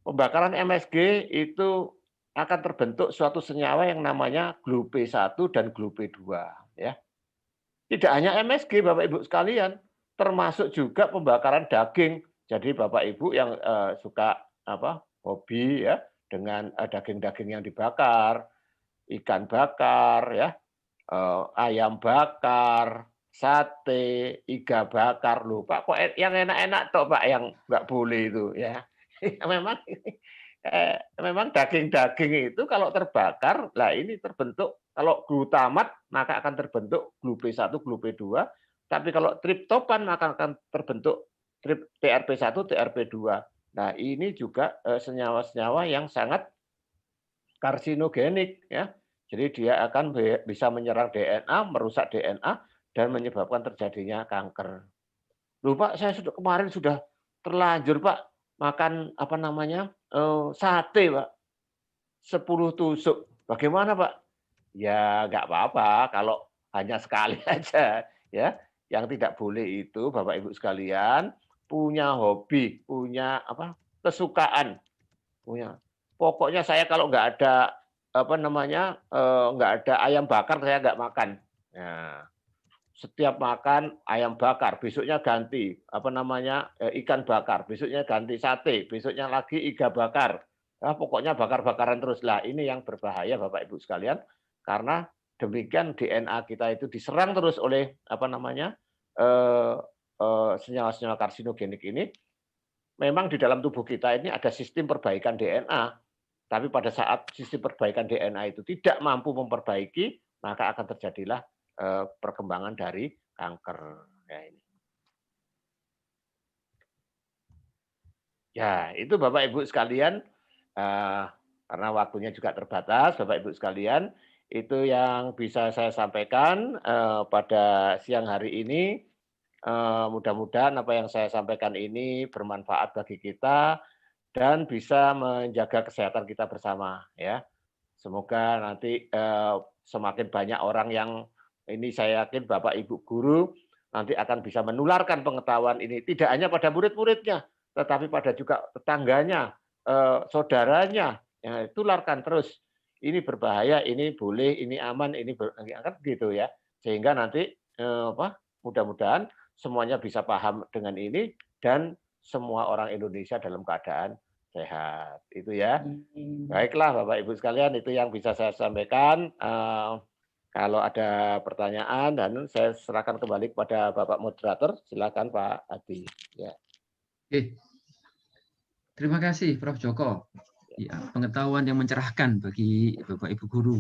pembakaran MSG itu akan terbentuk suatu senyawa yang namanya GLUP1 dan GLUP2 ya. Tidak hanya MSG Bapak Ibu sekalian, termasuk juga pembakaran daging. Jadi Bapak Ibu yang suka hobi ya dengan daging-daging yang dibakar, ikan bakar ya, ayam bakar, sate, iga bakar. Loh, Pak, kok yang enak-enak toh Pak yang nggak boleh itu ya. Memang daging-daging itu kalau terbakar, lah ini terbentuk, kalau glutamat maka akan terbentuk GLUP1, GLUP2, tapi kalau triptopan maka akan terbentuk TRP1, TRP2. Nah, ini juga senyawa-senyawa yang sangat karsinogenik ya. Jadi dia akan bisa menyerang DNA, merusak DNA dan menyebabkan terjadinya kanker. Loh Pak, saya kemarin sudah terlanjur Pak makan sate Pak, 10 tusuk. Bagaimana Pak? Ya nggak apa-apa kalau hanya sekali aja ya. Yang tidak boleh itu Bapak Ibu sekalian punya hobi, punya kesukaan, punya. Pokoknya saya kalau nggak ada nggak ada ayam bakar saya nggak makan. Nah, setiap makan ayam bakar, besoknya ganti ikan bakar, besoknya ganti sate, besoknya lagi iga bakar. Nah, pokoknya bakar-bakaran terus lah. Ini yang berbahaya Bapak Ibu sekalian, karena demikian DNA kita itu diserang terus oleh senyawa-senyawa karsinogenik ini. Memang di dalam tubuh kita ini ada sistem perbaikan DNA, tapi pada saat sistem perbaikan DNA itu tidak mampu memperbaiki, maka akan terjadilah perkembangan dari kanker. Ya, ini. Ya, itu Bapak Ibu sekalian, karena waktunya juga terbatas, Bapak Ibu sekalian, itu yang bisa saya sampaikan pada siang hari ini. Mudah-mudahan apa yang saya sampaikan ini bermanfaat bagi kita dan bisa menjaga kesehatan kita bersama, ya. Semoga nanti semakin banyak orang yang ini, saya yakin Bapak Ibu guru nanti akan bisa menularkan pengetahuan ini tidak hanya pada murid-muridnya, tetapi pada juga tetangganya, saudaranya, ya, tularkan terus. Ini berbahaya, ini boleh, ini aman, ini kan gitu ya. Sehingga nanti mudah-mudahan semuanya bisa paham dengan ini dan semua orang Indonesia dalam keadaan sehat. Itu ya. Baiklah Bapak Ibu sekalian, itu yang bisa saya sampaikan. Kalau ada pertanyaan, dan saya serahkan kembali kepada Bapak Moderator. Silakan Pak Adi. Ya. Oke. Terima kasih Prof. Joko. Ya, pengetahuan yang mencerahkan bagi Bapak Ibu guru.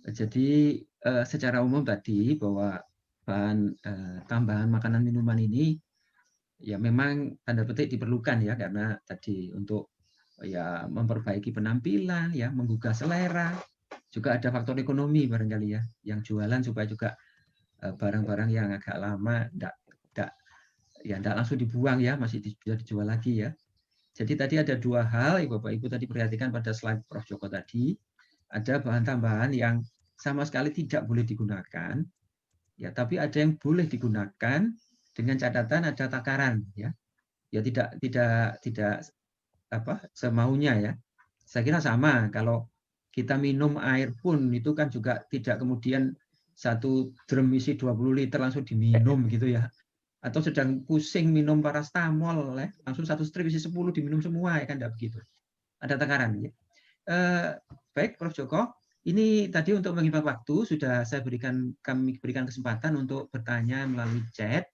Jadi secara umum tadi bahwa bahan tambahan makanan minuman ini ya memang tanda petik diperlukan ya, karena tadi untuk ya memperbaiki penampilan, ya menggugah selera, juga ada faktor ekonomi barangkali ya, yang jualan supaya juga barang-barang yang agak lama enggak langsung dibuang ya, masih bisa dijual lagi ya. Jadi tadi ada dua hal, Bapak Ibu tadi perhatikan pada slide Prof. Joko tadi, ada bahan tambahan yang sama sekali tidak boleh digunakan, ya, tapi ada yang boleh digunakan dengan catatan ada takaran, ya, tidak semaunya ya. Saya kira sama kalau kita minum air pun itu kan juga tidak kemudian satu drum isi 20 liter langsung diminum gitu ya. Atau sedang pusing minum parastamol, langsung satu strip isi 10 diminum semua, ya kan tidak begitu. Ada takaran ya. Baik Prof. Joko, ini tadi untuk menghemat waktu sudah kami berikan kesempatan untuk bertanya melalui chat.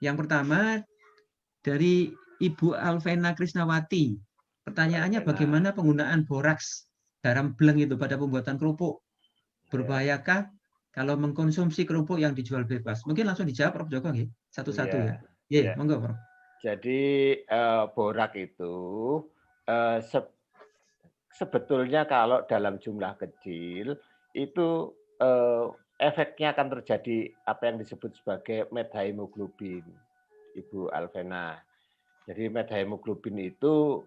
Yang pertama dari Ibu Alvena Krisnawati. Pertanyaannya bagaimana penggunaan boraks garam bleng itu pada pembuatan kerupuk? Berbahayakah kalau mengkonsumsi kerupuk yang dijual bebas? Mungkin langsung dijawab Prof. Joko ya, satu-satu ya. Ya, monggo Prof. Jadi borak itu sebetulnya kalau dalam jumlah kecil itu efeknya akan terjadi apa yang disebut sebagai methahemoglobin, Ibu Alvena. Jadi methahemoglobin itu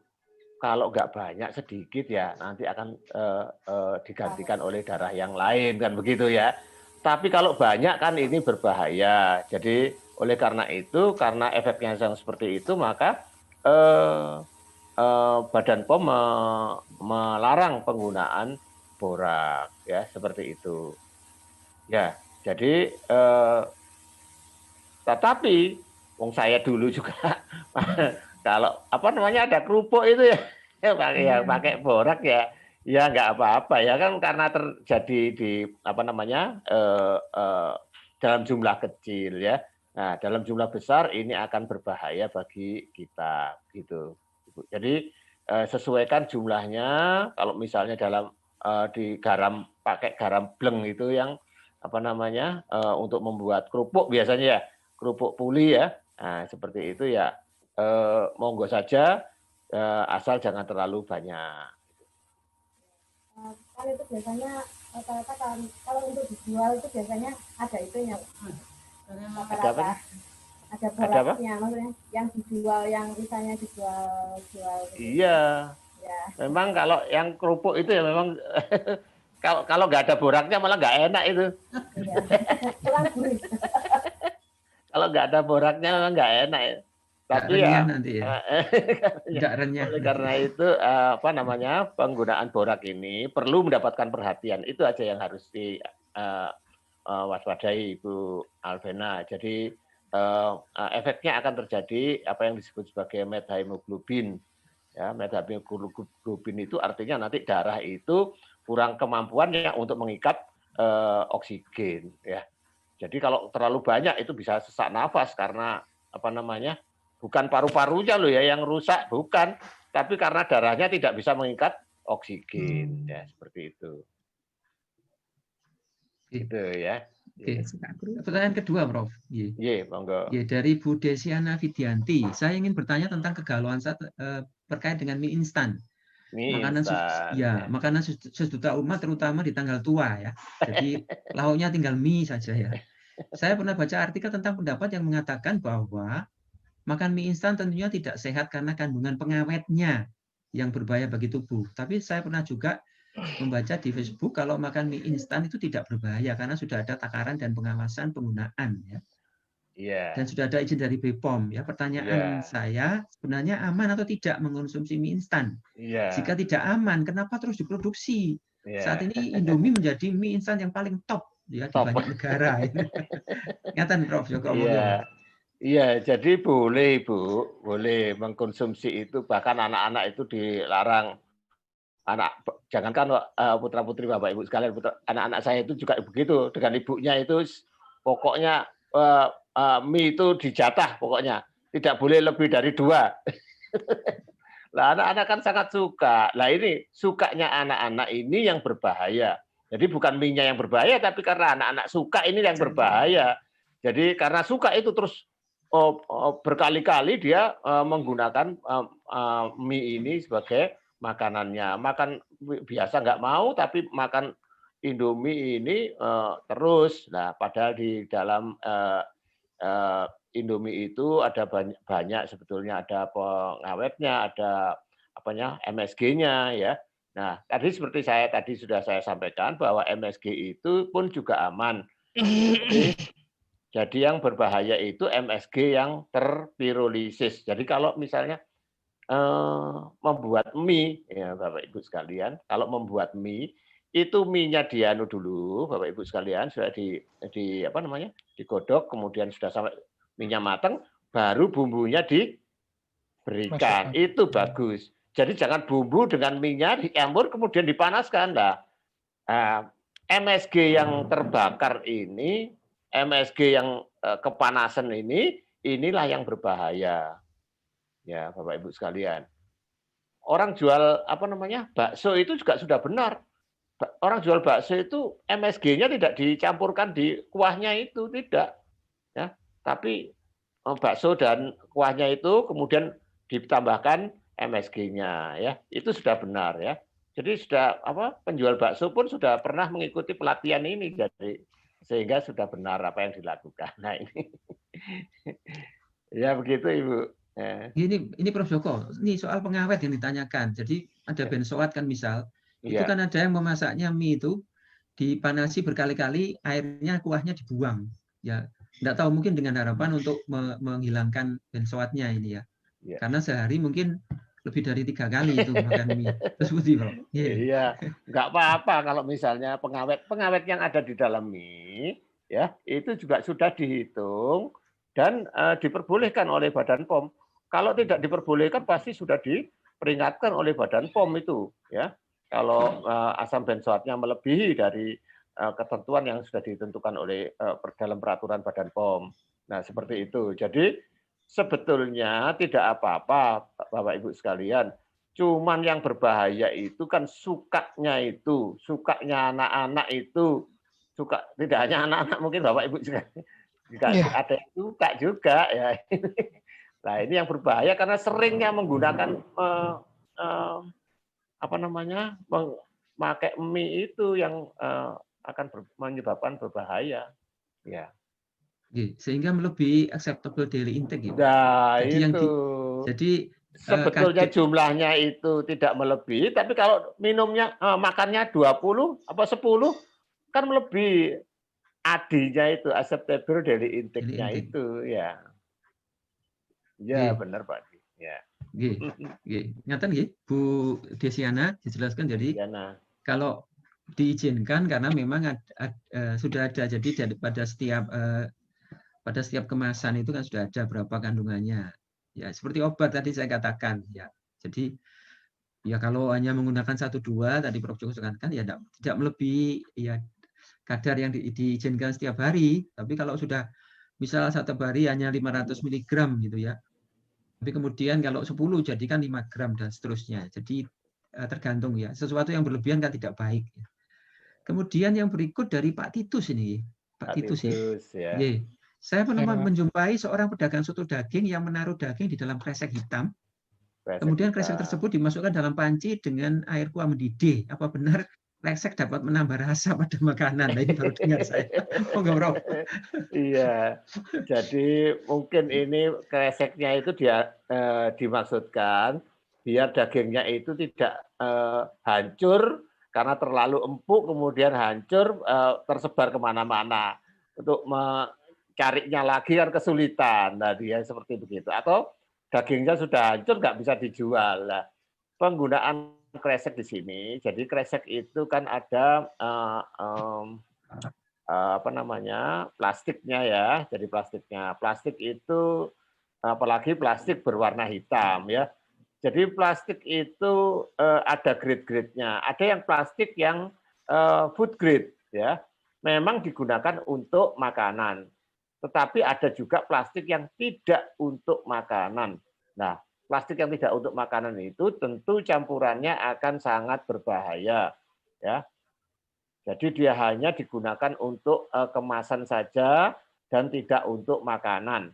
kalau nggak banyak, sedikit ya nanti akan digantikan oleh darah yang lain, kan begitu ya. Tapi kalau banyak kan ini berbahaya. Jadi oleh karena itu, karena efeknya yang seperti itu, maka Badan POM melarang penggunaan borak, ya seperti itu. Ya, jadi tetapi wong saya dulu juga kalau ada kerupuk itu ya pakai borak ya nggak apa-apa ya kan, karena terjadi di dalam jumlah kecil ya. Nah, dalam jumlah besar ini akan berbahaya bagi kita gitu. Jadi sesuaikan jumlahnya. Kalau misalnya dalam di garam, pakai garam bleng itu yang untuk membuat kerupuk biasanya ya, kerupuk puli ya. Nah, seperti itu ya, monggo saja, asal jangan terlalu banyak. Kan itu biasanya rata-rata kalau untuk dijual itu biasanya ada itunya. Ada apa? Ada boraknya, maksudnya yang dijual, yang misalnya dijual. Iya. Ya. Memang kalau yang kerupuk itu ya memang kalau nggak ada boraknya malah nggak enak itu. Kalau nggak ada boraknya memang nggak enak. Tapi ya, nanti ya. Oleh karena itu penggunaan borak ini perlu mendapatkan perhatian. Itu aja yang harus diwaspadai Ibu Alvena. Jadi efeknya akan terjadi apa yang disebut sebagai methahemoglobin. Ya, methahemoglobin itu artinya nanti darah itu kurang kemampuannya untuk mengikat oksigen. Ya. Jadi kalau terlalu banyak itu bisa sesak nafas karena bukan paru-parunya loh ya yang rusak, bukan, tapi karena darahnya tidak bisa mengikat oksigen. Ya, seperti itu. Gitu ya. Oke. Pertanyaan kedua, Prof. Monggo. Dari Bu Desiana Vidianti, saya ingin bertanya tentang kegalauan terkait dengan mie instan. Makanan sejuta umat terutama di tanggal tua ya. Jadi lauknya tinggal mie saja ya. Saya pernah baca artikel tentang pendapat yang mengatakan bahwa makan mie instan tentunya tidak sehat karena kandungan pengawetnya yang berbahaya bagi tubuh. Tapi saya pernah juga membaca di Facebook kalau makan mie instan itu tidak berbahaya karena sudah ada takaran dan pengawasan penggunaan ya. Dan Iya, sudah ada izin dari BPOM ya. Pertanyaan iya, saya sebenarnya aman atau tidak mengonsumsi mie instan? Jika iya, tidak aman, kenapa terus diproduksi? Saat iya. ini Indomie menjadi mie instan yang paling top ya di Top. banyak negara. Ingatan Prof Joko monggo. Iya. Iya, jadi boleh Ibu, boleh mengkonsumsi itu, bahkan anak-anak itu dilarang. Jangankan putra-putri Bapak Ibu sekalian, anak-anak saya itu juga begitu, dengan ibunya itu pokoknya mie itu dijatah pokoknya, tidak boleh lebih dari 2. Lah anak-anak kan sangat suka. Lah ini sukanya anak-anak ini yang berbahaya. Jadi bukan mie-nya yang berbahaya, tapi karena anak-anak suka ini yang berbahaya. Jadi karena suka itu terus berkali-kali dia menggunakan mie ini sebagai makanannya. Makan biasa nggak mau, tapi makan Indomie ini terus. Nah, padahal di dalam Indomie itu ada banyak sebetulnya, ada pengawetnya, ada apanya MSG-nya ya. Nah, tadi seperti tadi sudah saya sampaikan bahwa MSG itu pun juga aman. Jadi yang berbahaya itu MSG yang terpirolisis. Jadi kalau misalnya membuat mie, ya Bapak Ibu sekalian, kalau membuat mie itu mie-nya dianu dulu, Bapak Ibu sekalian, sudah di apa namanya, digodok, kemudian sudah sampai mie-nya matang, baru bumbunya diberikan. Masukkan. Itu bagus. Jadi jangan bumbu dengan mie-nya dicampur kemudian dipanaskan. Nah, MSG yang terbakar ini, MSG yang kepanasan ini, inilah yang berbahaya. Ya, Bapak Ibu sekalian. Orang jual apa namanya bakso itu juga sudah benar. Orang jual bakso itu MSG-nya tidak dicampurkan di kuahnya itu, tidak. Ya, tapi bakso dan kuahnya itu kemudian ditambahkan MSG-nya, ya. Itu sudah benar ya. Jadi sudah penjual bakso pun sudah pernah mengikuti pelatihan ini, jadi sehingga sudah benar apa yang dilakukan. Nah ini ya begitu Ibu. Ini Prof Joko, ini soal pengawet yang ditanyakan. Jadi ada benzoat kan misal, itu kan ada yang memasaknya mie itu dipanasi berkali-kali, airnya kuahnya dibuang. Ya, tidak tahu mungkin dengan harapan untuk menghilangkan benzoatnya ini ya. Karena sehari mungkin lebih dari 3 kali itu makan mie. Terus putih, Prof. Iya, nggak apa-apa kalau misalnya pengawet yang ada di dalam mie, ya itu juga sudah dihitung dan diperbolehkan oleh Badan POM. Kalau tidak diperbolehkan pasti sudah diperingatkan oleh Badan POM itu, ya. Kalau asam benzoatnya melebihi dari ketentuan yang sudah ditentukan oleh dalam peraturan Badan POM. Nah, seperti itu. Jadi sebetulnya tidak apa-apa, Bapak Ibu sekalian. Cuman yang berbahaya itu kan sukanya anak-anak itu, suka tidak hanya anak-anak mungkin Bapak Ibu sekalian. Juga ada yang suka juga ya. Nah ini yang berbahaya karena seringnya menggunakan memakai mie itu yang akan menyebabkan berbahaya. Ya. Sehingga melebihi acceptable daily intake. Gitu. Nah jadi itu. Jadi sebetulnya jumlahnya itu tidak melebihi, tapi kalau minumnya makannya 20 apa 10 kan melebihi AD-nya itu, acceptable daily intake-nya itu ya. Ya, benar Pak. Ya. Ngaten nggih, Bu Desiana dijelaskan jadi kalau diizinkan karena memang sudah ada, jadi pada setiap kemasan itu kan sudah ada berapa kandungannya. Ya, seperti obat tadi saya katakan ya. Jadi ya kalau hanya menggunakan 1-2 tadi Prof Joko katakan ya tidak melebihi ya kadar yang diizinkan setiap hari. Tapi kalau sudah misal satu hari hanya 500 mg gitu ya. Tapi kemudian kalau 10 jadikan 5 gram dan seterusnya. Jadi tergantung ya. Sesuatu yang berlebihan kan tidak baik. Kemudian yang berikut dari Pak Titus ini. Pak Titus ya. Saya pernah menjumpai seorang pedagang soto daging yang menaruh daging di dalam kresek hitam. Kemudian kresek tersebut dimasukkan dalam panci dengan air kuah mendidih. Apa benar kresek dapat menambah rasa pada makanan? Nah, ini baru dengar saya. Iya. Jadi mungkin ini kreseknya itu dimaksudkan biar dagingnya itu tidak hancur karena terlalu empuk kemudian hancur, tersebar kemana-mana. Untuk mencarinya lagi kan kesulitan. Nah, dia seperti begitu. Atau dagingnya sudah hancur nggak bisa dijual. Nah, penggunaan kresek di sini, jadi kresek itu kan ada apa namanya, plastiknya ya. Jadi plastik itu apalagi plastik berwarna hitam ya. Jadi plastik itu ada grade-grade-nya. Ada yang plastik yang food grade ya. Memang digunakan untuk makanan. Tetapi ada juga plastik yang tidak untuk makanan. Nah, plastik yang tidak untuk makanan itu tentu campurannya akan sangat berbahaya ya. Jadi dia hanya digunakan untuk kemasan saja dan tidak untuk makanan.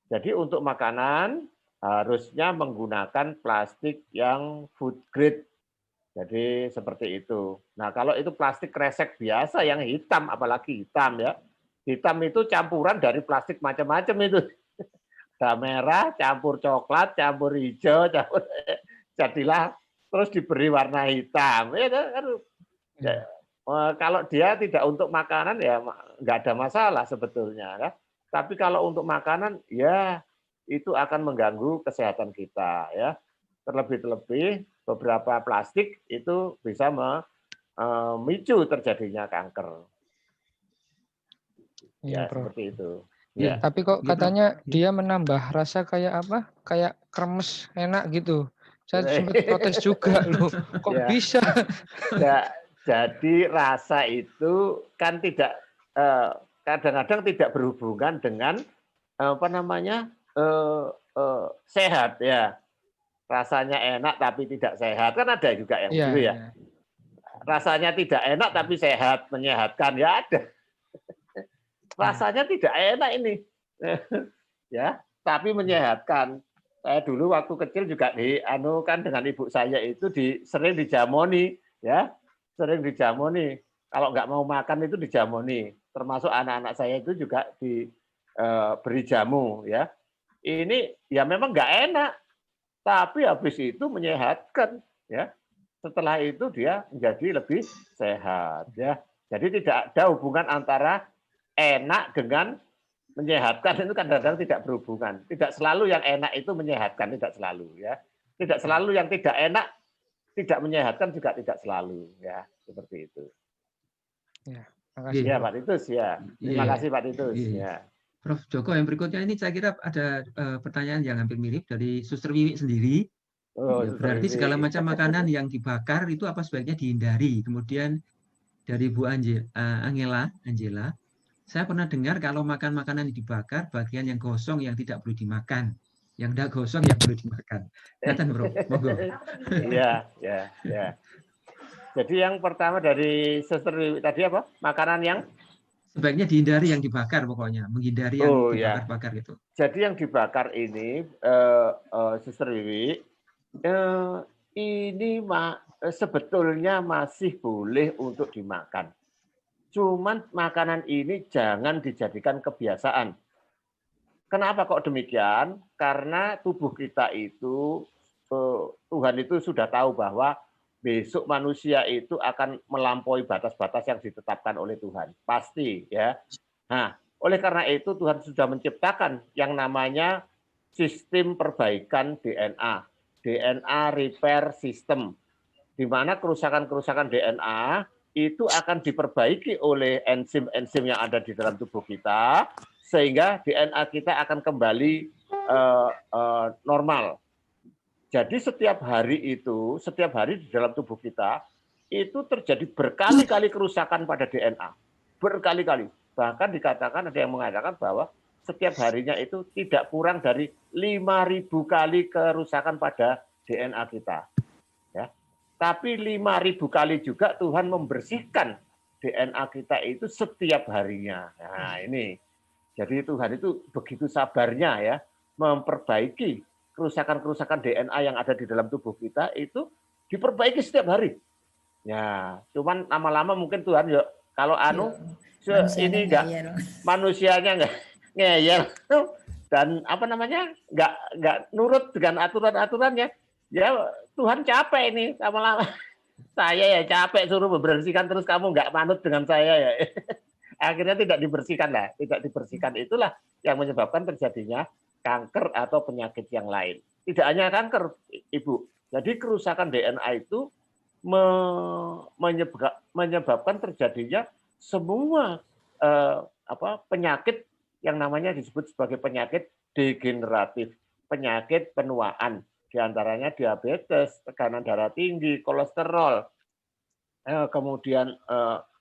Jadi untuk makanan harusnya menggunakan plastik yang food grade. Jadi seperti itu. Nah, kalau itu plastik kresek biasa yang hitam, apalagi hitam ya. Hitam itu campuran dari plastik macam-macam itu. Ada merah, campur coklat, campur hijau, campur jadilah terus diberi warna hitam. Ya, kalau dia tidak untuk makanan ya nggak ada masalah sebetulnya kan. Tapi kalau untuk makanan ya itu akan mengganggu kesehatan kita ya. Terlebih-lebih beberapa plastik itu bisa memicu terjadinya kanker. Iya, Ya, Prof. seperti itu. Iya. Ya. Tapi kok Iya, Prof. katanya dia menambah rasa kayak apa? Kayak kremes enak gitu. Saya sempat protes juga loh. Kok Ya. bisa? Ya, jadi rasa itu kan tidak kadang-kadang tidak berhubungan dengan apa namanya sehat ya. Rasanya enak tapi tidak sehat kan ada juga yang Iya, begitu ya. iya. Rasanya tidak enak tapi sehat, menyehatkan ya ada. Rasanya tidak enak ini. Ya, tapi menyehatkan. Saya dulu waktu kecil juga kan dengan ibu saya itu sering dijamoni ya. Sering dijamoni. Kalau nggak mau makan itu dijamoni. Termasuk anak-anak saya itu juga diberi jamu ya. Ini ya memang nggak enak. Tapi habis itu menyehatkan ya. Setelah itu dia menjadi lebih sehat ya. Jadi tidak ada hubungan antara enak dengan menyehatkan, itu kadang-kadang tidak berhubungan. Tidak selalu yang enak itu menyehatkan, tidak selalu ya. Tidak selalu yang tidak enak tidak menyehatkan juga tidak selalu ya, seperti itu. Ya, makasih. Ya, Prof. Pak Titus ya. Terima kasih Pak Titus ya. Prof Joko, yang berikutnya ini saya kira ada pertanyaan yang hampir mirip dari Suster Wiwi sendiri. Oh, Ya, berarti Wiwi. segala macam makanan yang dibakar itu apa sebaiknya dihindari. Kemudian dari Bu Angela, saya pernah dengar kalau makan makanan yang dibakar, bagian yang gosong yang tidak perlu dimakan. Yang tidak gosong yang perlu dimakan. Ngaten, Bro. Monggo. Iya, ya. Jadi yang pertama dari Suster Wiwi tadi apa? Makanan yang sebaiknya dihindari yang dibakar pokoknya, menghindari yang dibakar-bakar itu. Jadi yang dibakar ini, Suster Wiwi, ini sebetulnya masih boleh untuk dimakan. Cuman makanan ini jangan dijadikan kebiasaan. Kenapa kok demikian? Karena tubuh kita itu, Tuhan itu sudah tahu bahwa besok manusia itu akan melampaui batas-batas yang ditetapkan oleh Tuhan. Pasti ya. Nah, oleh karena itu Tuhan sudah menciptakan yang namanya sistem perbaikan DNA. DNA repair system. Di mana kerusakan-kerusakan DNA itu akan diperbaiki oleh enzim-enzim yang ada di dalam tubuh kita, sehingga DNA kita akan kembali normal. Jadi setiap hari di dalam tubuh kita, itu terjadi berkali-kali kerusakan pada DNA. Berkali-kali. Bahkan dikatakan, ada yang mengatakan bahwa setiap harinya itu tidak kurang dari 5.000 kali kerusakan pada DNA kita. Ya. Tapi 5.000 kali juga Tuhan membersihkan DNA kita itu setiap harinya. Nah ini. Jadi Tuhan itu begitu sabarnya ya, memperbaiki kerusakan-kerusakan DNA yang ada di dalam tubuh kita itu diperbaiki setiap hari. Ya, cuman lama-lama mungkin Tuhan ya kalau ini manusianya enggak ngeyel dan apa namanya enggak nurut dengan aturan-aturannya. Ya Tuhan capek ini lama-lama. Saya ya capek suruh membersihkan terus kamu nggak manut dengan saya ya. Akhirnya tidak dibersihkan lah. Tidak dibersihkan itulah yang menyebabkan terjadinya kanker atau penyakit yang lain. Tidak hanya kanker, Ibu. Jadi kerusakan DNA itu menyebabkan terjadinya semua penyakit yang namanya disebut sebagai penyakit degeneratif, penyakit penuaan. Di antaranya diabetes, tekanan darah tinggi, kolesterol, kemudian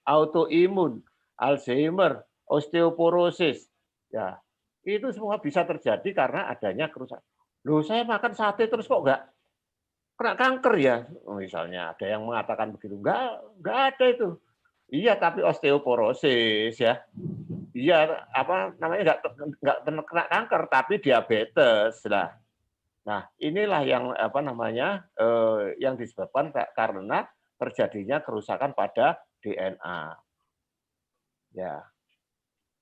autoimun, Alzheimer, osteoporosis. Ya, itu semua bisa terjadi karena adanya kerusakan. Loh, saya makan sate terus kok nggak kena kanker ya? Misalnya ada yang mengatakan begitu. Nggak ada itu. Iya, tapi osteoporosis ya. Iya, apa namanya nggak kena kanker, tapi diabetes lah. Nah, inilah yang yang disebabkan karena terjadinya kerusakan pada DNA. Ya,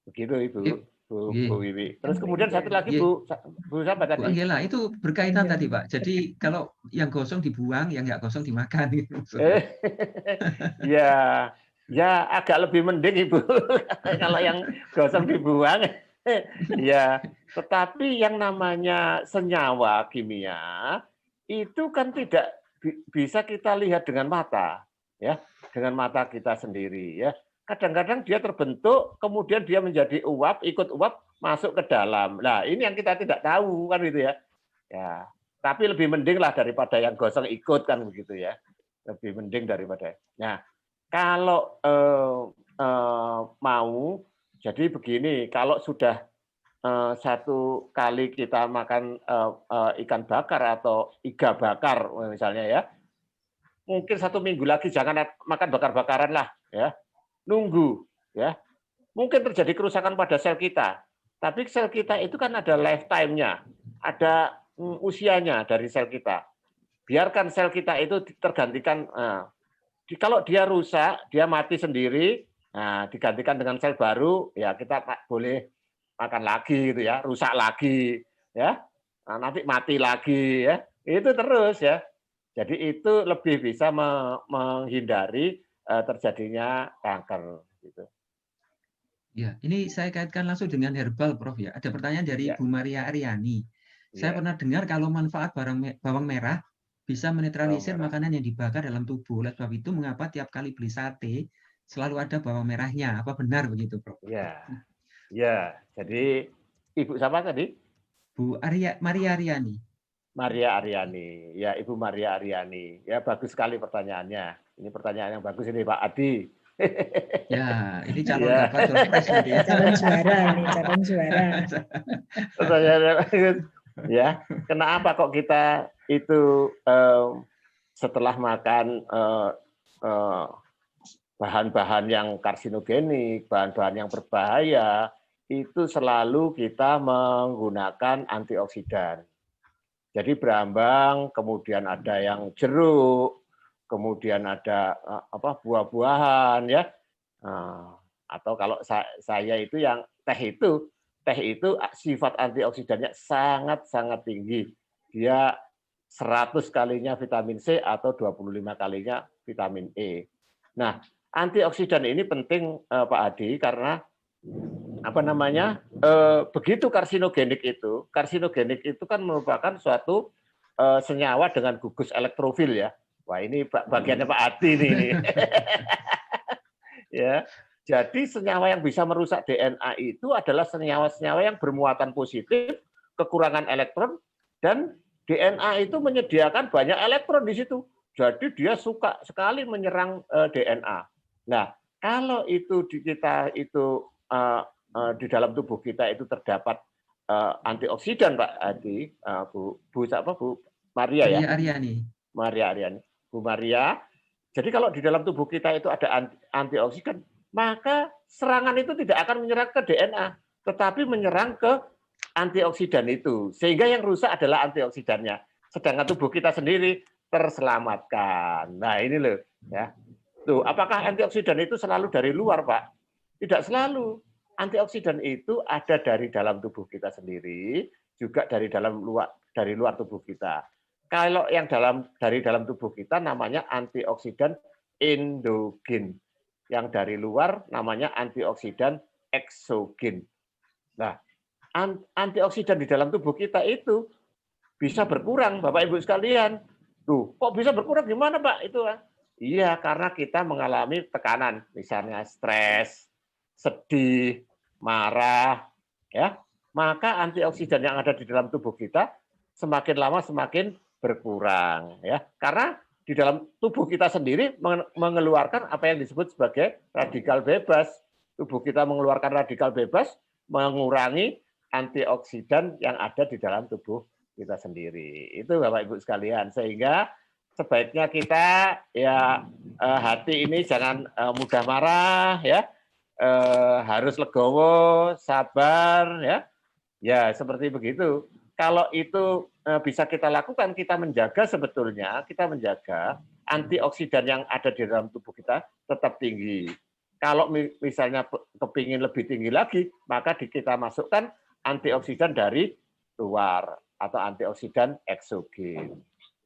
begitu Ibu, Bu Wiwi. Terus kemudian satu lagi Bu siapa tadi? Bu Anggela, itu berkaitan tadi Pak. Jadi kalau yang gosong dibuang, yang nggak gosong dimakan. Ya agak lebih mending Ibu kalau yang gosong dibuang. Ya, tetapi yang namanya senyawa kimia itu kan tidak bisa kita lihat dengan mata, ya, dengan mata kita sendiri, ya. Kadang-kadang dia terbentuk, kemudian dia menjadi uap, ikut uap masuk ke dalam. Nah, ini yang kita tidak tahu kan gitu ya. Ya, tapi lebih mending lah daripada yang gosong ikut kan begitu ya. Lebih mending daripada. Nah, kalau mau jadi begini, kalau sudah satu kali kita makan ikan bakar atau iga bakar misalnya ya, mungkin 1 minggu lagi jangan makan bakar-bakaran lah ya, nunggu ya. Mungkin terjadi kerusakan pada sel kita, tapi sel kita itu kan ada lifetime-nya, ada usianya dari sel kita. Biarkan sel kita itu tergantikan. Kalau dia rusak, dia mati sendiri, digantikan dengan sel baru, ya kita boleh makan lagi gitu ya, rusak lagi ya, nanti mati lagi ya, itu terus ya. Jadi itu lebih bisa menghindari terjadinya kanker gitu. Ya, ini saya kaitkan langsung dengan herbal, Prof ya. Ada pertanyaan dari Bu Maria Aryani. Saya pernah dengar kalau manfaat bawang merah bisa menetralisir makanan yang dibakar dalam tubuh. Oleh sebab itu, mengapa tiap kali beli sate selalu ada bawang merahnya? Apa benar begitu, Prof? Ya. Jadi Ibu siapa tadi? Bu Maria Aryani. Maria Aryani, ya Ibu Maria Aryani. Ya bagus sekali pertanyaannya. Ini pertanyaan yang bagus ini Pak Adi. Ya, ini calon dapat doorpress nanti. Calon juara ini, calon juara. Pertanyaannya bagus. Ya, kenapa kok kita itu setelah makan bahan-bahan yang karsinogenik, bahan-bahan yang berbahaya, itu selalu kita menggunakan antioksidan. Jadi berambang, kemudian ada yang jeruk, kemudian ada buah-buahan ya. Atau kalau saya itu yang teh itu sifat antioksidannya sangat-sangat tinggi. Dia 100 kalinya vitamin C atau 25 kalinya vitamin E. Nah, antioksidan ini penting Pak Adi karena begitu karsinogenik itu kan merupakan suatu senyawa dengan gugus elektrofil ya. Wah, ini bagiannya Pak Adi nih. Ya. Jadi senyawa yang bisa merusak DNA itu adalah senyawa-senyawa yang bermuatan positif, kekurangan elektron, dan DNA itu menyediakan banyak elektron di situ. Jadi dia suka sekali menyerang DNA. Nah, kalau itu di kita itu di dalam tubuh kita itu terdapat antioksidan, Pak Adi, Bu Maria ya? Maria Aryani. Bu Maria. Jadi kalau di dalam tubuh kita itu ada antioksidan, maka serangan itu tidak akan menyerang ke DNA, tetapi menyerang ke antioksidan itu. Sehingga yang rusak adalah antioksidannya. Sedangkan tubuh kita sendiri terselamatkan. Nah ini loh. Ya. Tuh, apakah antioksidan itu selalu dari luar, Pak? Tidak selalu. Antioksidan itu ada dari dalam tubuh kita sendiri, juga dari luar tubuh kita. Kalau yang dari dalam tubuh kita namanya antioksidan endogen. Yang dari luar namanya antioksidan eksogen. Nah, antioksidan di dalam tubuh kita itu bisa berkurang, Bapak Ibu sekalian. Tuh, kok bisa berkurang gimana, Pak? Itu iya, karena kita mengalami tekanan, misalnya stres, sedih, marah, ya. Maka antioksidan yang ada di dalam tubuh kita semakin lama semakin berkurang, ya. Karena di dalam tubuh kita sendiri mengeluarkan apa yang disebut sebagai radikal bebas. Tubuh kita mengeluarkan radikal bebas, mengurangi antioksidan yang ada di dalam tubuh kita sendiri. Itu Bapak Ibu sekalian. Sehingga sebaiknya kita ya hati ini jangan mudah marah, ya. Harus legowo, sabar, ya. Ya, seperti begitu. Kalau itu bisa kita lakukan, kita menjaga sebetulnya, kita menjaga antioksidan yang ada di dalam tubuh kita tetap tinggi. Kalau misalnya kepingin lebih tinggi lagi, maka kita masukkan antioksidan dari luar atau antioksidan eksogen.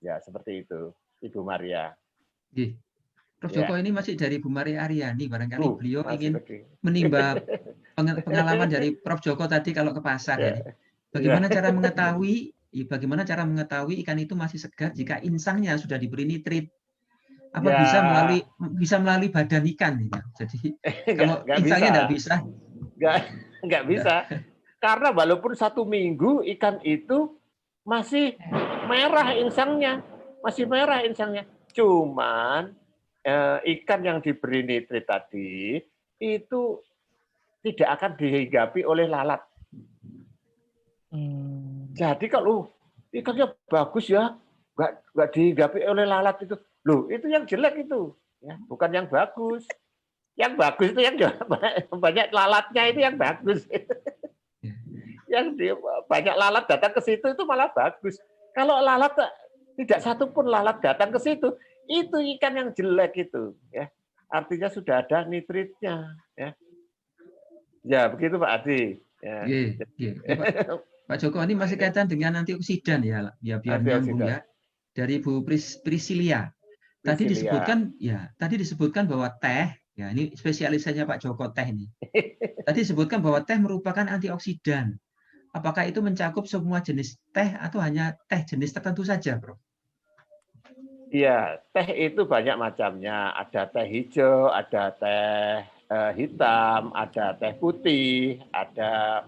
Ya, seperti itu, Ibu Maria. Prof. Joko ini masih dari Bu Maria Aryani, barangkali beliau ingin lagi menimba pengalaman dari Prof. Joko tadi kalau ke pasar. Ya. Bagaimana cara mengetahui ikan itu masih segar jika insangnya sudah diberi nitrit? Apa bisa melalui badan ikan? Ya. Jadi kalau insangnya nggak bisa. Nggak bisa. Karena walaupun 1 minggu ikan itu masih merah insangnya. Cuman ikan yang diberi nitrit tadi itu tidak akan dihinggapi oleh lalat. Jadi kalau ikannya bagus ya, nggak dihinggapi oleh lalat itu. Loh, itu yang jelek itu, ya, bukan yang bagus. Yang bagus itu yang banyak lalatnya itu yang bagus. Yang banyak lalat datang ke situ itu malah bagus. Kalau lalat tidak satu pun lalat datang ke situ, itu ikan yang jelek itu, ya. Artinya sudah ada nitritnya, ya. Ya, begitu Pak Adi. Ya. Pak Joko ini masih kaitan dengan antioksidan ya biar nyambung ya. Dari Bu Priscilia. Tadi disebutkan bahwa teh, ya ini spesialisasinya Pak Joko teh ini. Tadi disebutkan bahwa teh merupakan antioksidan. Apakah itu mencakup semua jenis teh atau hanya teh jenis tertentu saja, Bro? Iya, teh itu banyak macamnya. Ada teh hijau, ada teh hitam, ada teh putih, ada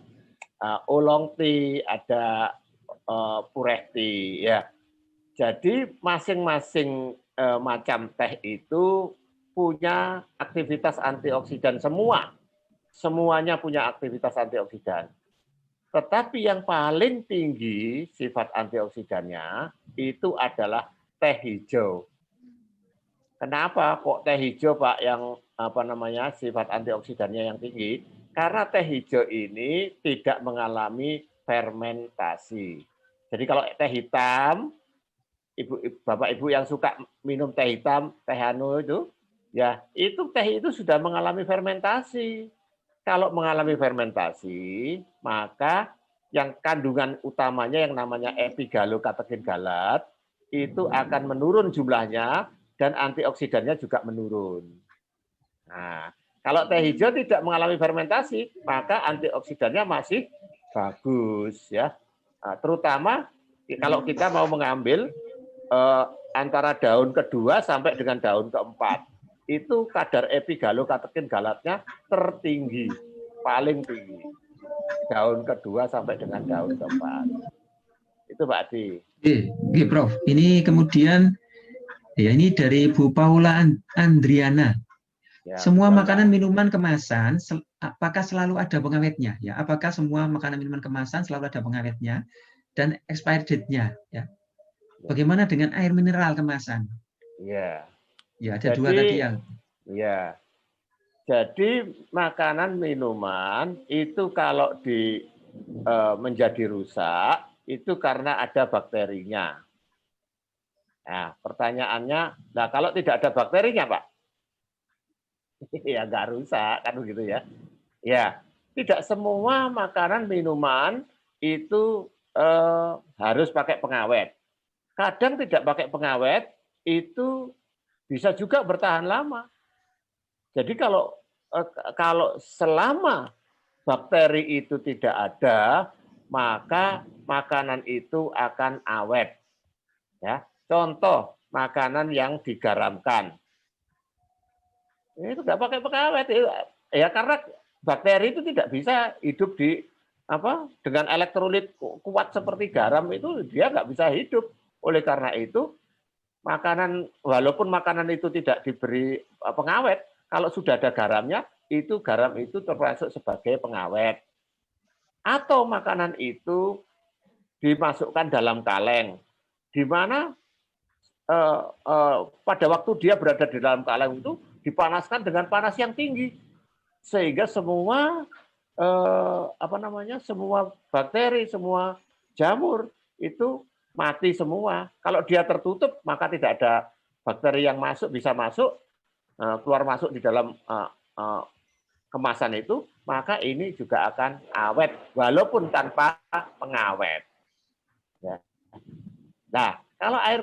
oolong tea, ada pureh tea, ya. Jadi masing-masing macam teh itu punya aktivitas antioksidan semua. Semuanya punya aktivitas antioksidan. Tetapi yang paling tinggi sifat antioksidannya itu adalah teh hijau. Kenapa kok teh hijau Pak yang sifat antioksidannya yang tinggi? Karena teh hijau ini tidak mengalami fermentasi. Jadi kalau teh hitam, Bapak Ibu yang suka minum teh hitam, teh anu itu, ya itu teh itu sudah mengalami fermentasi. Kalau mengalami fermentasi, maka yang kandungan utamanya yang namanya epigallocatechin galat itu akan menurun jumlahnya dan antioksidannya juga menurun. Nah, kalau teh hijau tidak mengalami fermentasi, maka antioksidannya masih bagus, ya. Nah, terutama kalau kita mau mengambil antara daun kedua sampai dengan daun keempat, itu kadar epigallocatechin galatnya tertinggi, paling tinggi. Daun kedua sampai dengan daun keempat. Itu Pak Adi. Oke, Prof. Ini kemudian ya ini dari Bu Paula Andriana. Ya, semua makanan minuman kemasan apakah selalu ada pengawetnya? Ya, apakah semua makanan minuman kemasan selalu ada pengawetnya dan expired date-nya? Ya. Bagaimana dengan air mineral kemasan? Ya. Ya, ada dua tadi yang. Ya. Jadi makanan minuman itu kalau menjadi rusak itu karena ada bakterinya. Nah, pertanyaannya, nah kalau tidak ada bakterinya, Pak, ya nggak rusak, kan begitu ya. Ya, tidak semua makanan minuman itu harus pakai pengawet. kadang tidak pakai pengawet itu bisa juga bertahan lama. Jadi kalau selama bakteri itu tidak ada, maka makanan itu akan awet. Ya, contoh makanan yang digaramkan. Itu nggak pakai pengawet ya, karena bakteri itu tidak bisa hidup dengan elektrolit kuat seperti garam, itu dia nggak bisa hidup. Oleh karena itu walaupun makanan itu tidak diberi pengawet, kalau sudah ada garamnya, garam itu termasuk sebagai pengawet. Atau makanan itu dimasukkan dalam kaleng, di mana pada waktu dia berada di dalam kaleng itu dipanaskan dengan panas yang tinggi, sehingga semua semua bakteri, semua jamur itu mati semua. Kalau dia tertutup, maka tidak ada bakteri yang bisa masuk, keluar masuk di dalam kemasan itu, maka ini juga akan awet walaupun tanpa pengawet. Ya. Nah, kalau air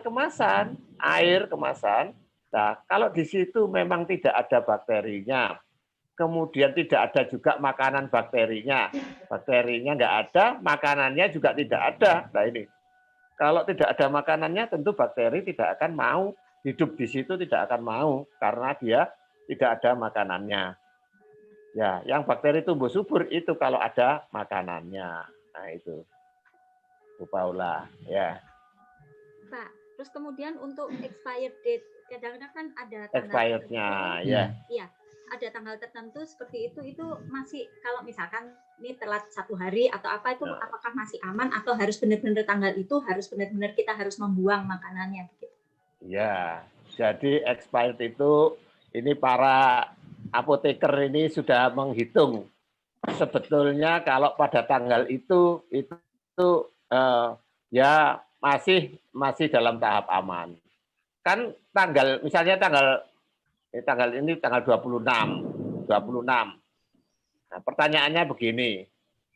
kemasan, nah kalau di situ memang tidak ada bakterinya, kemudian tidak ada juga makanan bakterinya nggak ada, makanannya juga tidak ada. Nah ini, kalau tidak ada makanannya, tentu bakteri tidak akan mau hidup di situ, tidak akan mau karena dia tidak ada makanannya. Ya, yang bakteri tumbuh subur itu kalau ada makanannya. Nah itu, Bu Paula. Ya. Pak, terus kemudian untuk expired date, kadang-kadang kan ada tanggal expirednya, ya. Iya, ada tanggal tertentu seperti itu masih, kalau misalkan ini telat 1 hari atau apa itu, apakah masih aman atau harus benar-benar tanggal itu harus benar-benar kita harus membuang makanannya begitu? Ya, jadi expired itu ini para apoteker ini sudah menghitung sebetulnya kalau pada tanggal itu ya masih dalam tahap aman. Kan misalnya tanggal 26. Nah, pertanyaannya begini,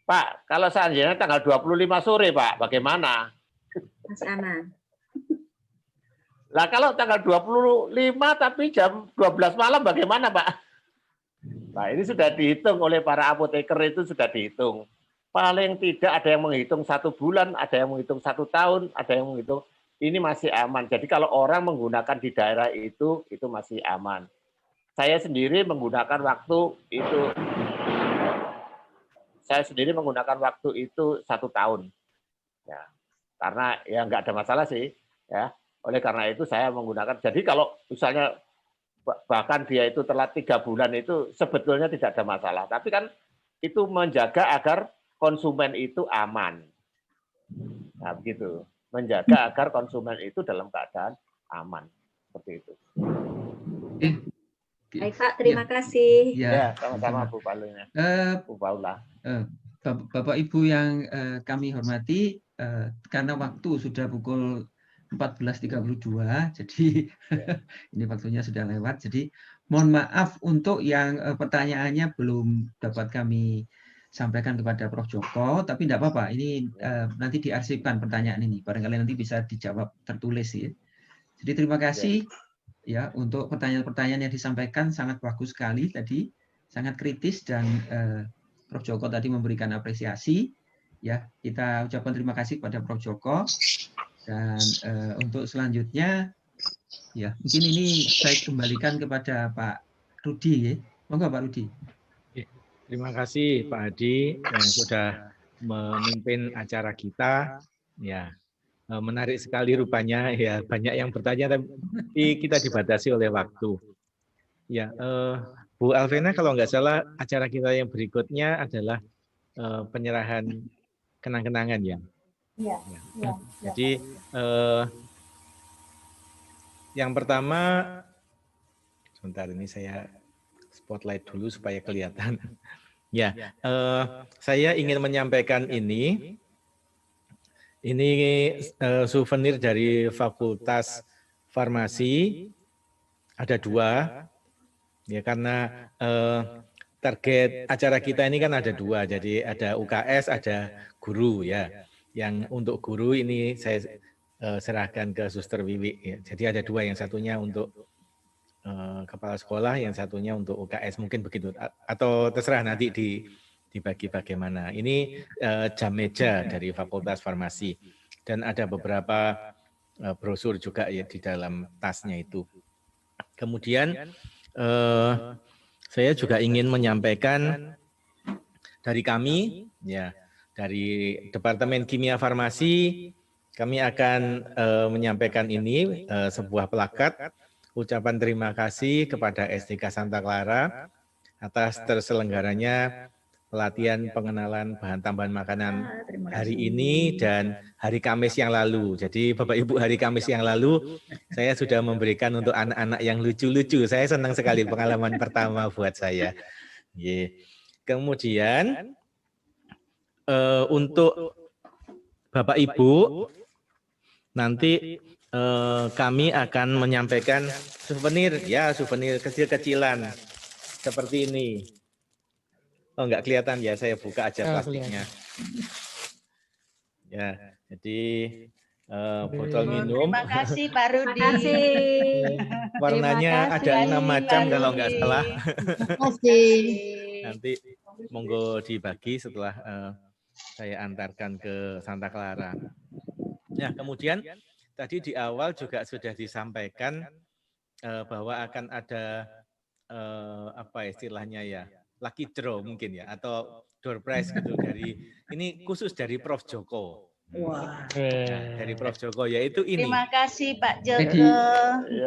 Pak, kalau seandainya tanggal 25 sore, Pak, bagaimana? Masih aman. Lah kalau tanggal 25 tapi jam 12 malam bagaimana, Pak? Nah, ini sudah dihitung oleh para apoteker, itu sudah dihitung. Paling tidak ada yang menghitung 1 bulan, ada yang menghitung 1 tahun, ada yang menghitung, ini masih aman. Jadi kalau orang menggunakan di daerah itu masih aman. Saya sendiri menggunakan waktu itu 1 tahun. Ya, karena ya nggak ada masalah sih. Ya, oleh karena itu saya menggunakan. Jadi kalau misalnya bahkan dia itu telat 3 bulan itu sebetulnya tidak ada masalah. Tapi kan itu menjaga agar konsumen itu aman. Nah, begitu. Menjaga agar konsumen itu dalam keadaan aman. Seperti itu. Baik, Pak, terima kasih. Ya, sama-sama Bu Paula. Bapak Ibu yang kami hormati, karena waktu sudah pukul 14.32, jadi ini waktunya sudah lewat. Jadi mohon maaf untuk yang pertanyaannya belum dapat kami sampaikan kepada Prof. Joko, tapi tidak apa-apa. Ini nanti diarsipkan pertanyaan ini. Barangkali nanti bisa dijawab tertulis ya. Jadi terima kasih ya untuk pertanyaan-pertanyaan yang disampaikan, sangat bagus sekali tadi, sangat kritis, dan Prof. Joko tadi memberikan apresiasi. Ya, kita ucapkan terima kasih kepada Prof. Joko. Dan untuk selanjutnya, ya mungkin ini saya kembalikan kepada Pak Rudi. Ya. Monggo Pak Rudi. Terima kasih Pak Adi yang sudah memimpin acara kita. Ya, menarik sekali rupanya. Ya, banyak yang bertanya, tapi kita dibatasi oleh waktu. Ya, Bu Alvena, kalau nggak salah acara kita yang berikutnya adalah penyerahan kenang-kenangan ya. Iya. Ya. Jadi yang pertama, sebentar ini saya spotlight dulu supaya kelihatan. Ya, saya ingin menyampaikan ini souvenir dari Fakultas Farmasi, ada 2, ya karena target acara kita ini kan ada 2, jadi ada UKS, ada guru ya. Yang untuk guru ini saya serahkan ke Suster Wiwi. Ya. Jadi ada dua, yang satunya untuk kepala sekolah, yang satunya untuk UKS, mungkin begitu. Atau terserah nanti dibagi bagaimana. Ini jam meja dari Fakultas Farmasi. Dan ada beberapa brosur juga ya di dalam tasnya itu. Kemudian saya juga ingin menyampaikan dari kami, ya, dari Departemen Kimia Farmasi, kami akan menyampaikan ini sebuah plakat ucapan terima kasih kepada STK Santa Clara atas terselenggaranya pelatihan pengenalan bahan tambahan makanan hari ini dan hari Kamis yang lalu. Jadi Bapak Ibu, hari Kamis yang lalu saya sudah memberikan untuk anak-anak yang lucu-lucu. Saya senang sekali, pengalaman pertama buat saya. Kemudian untuk Bapak Ibu, nanti kami akan menyampaikan souvenir, ya souvenir kecil-kecilan seperti ini. Oh, enggak kelihatan ya, saya buka aja plastiknya. Ya, jadi botol minum. Terima kasih Pak Rudi. Terima kasih. Warnanya ada 6 macam kalau enggak salah. Terima kasih. Nanti monggo dibagi setelah saya antarkan ke Santa Clara. Ya, kemudian tadi di awal juga sudah disampaikan bahwa akan ada apa istilahnya ya, lucky draw mungkin ya, atau door prize gitu, dari ini khusus dari Prof Joko. Wah. Nah, dari Prof Joko, yaitu ini. Terima kasih Pak Joko.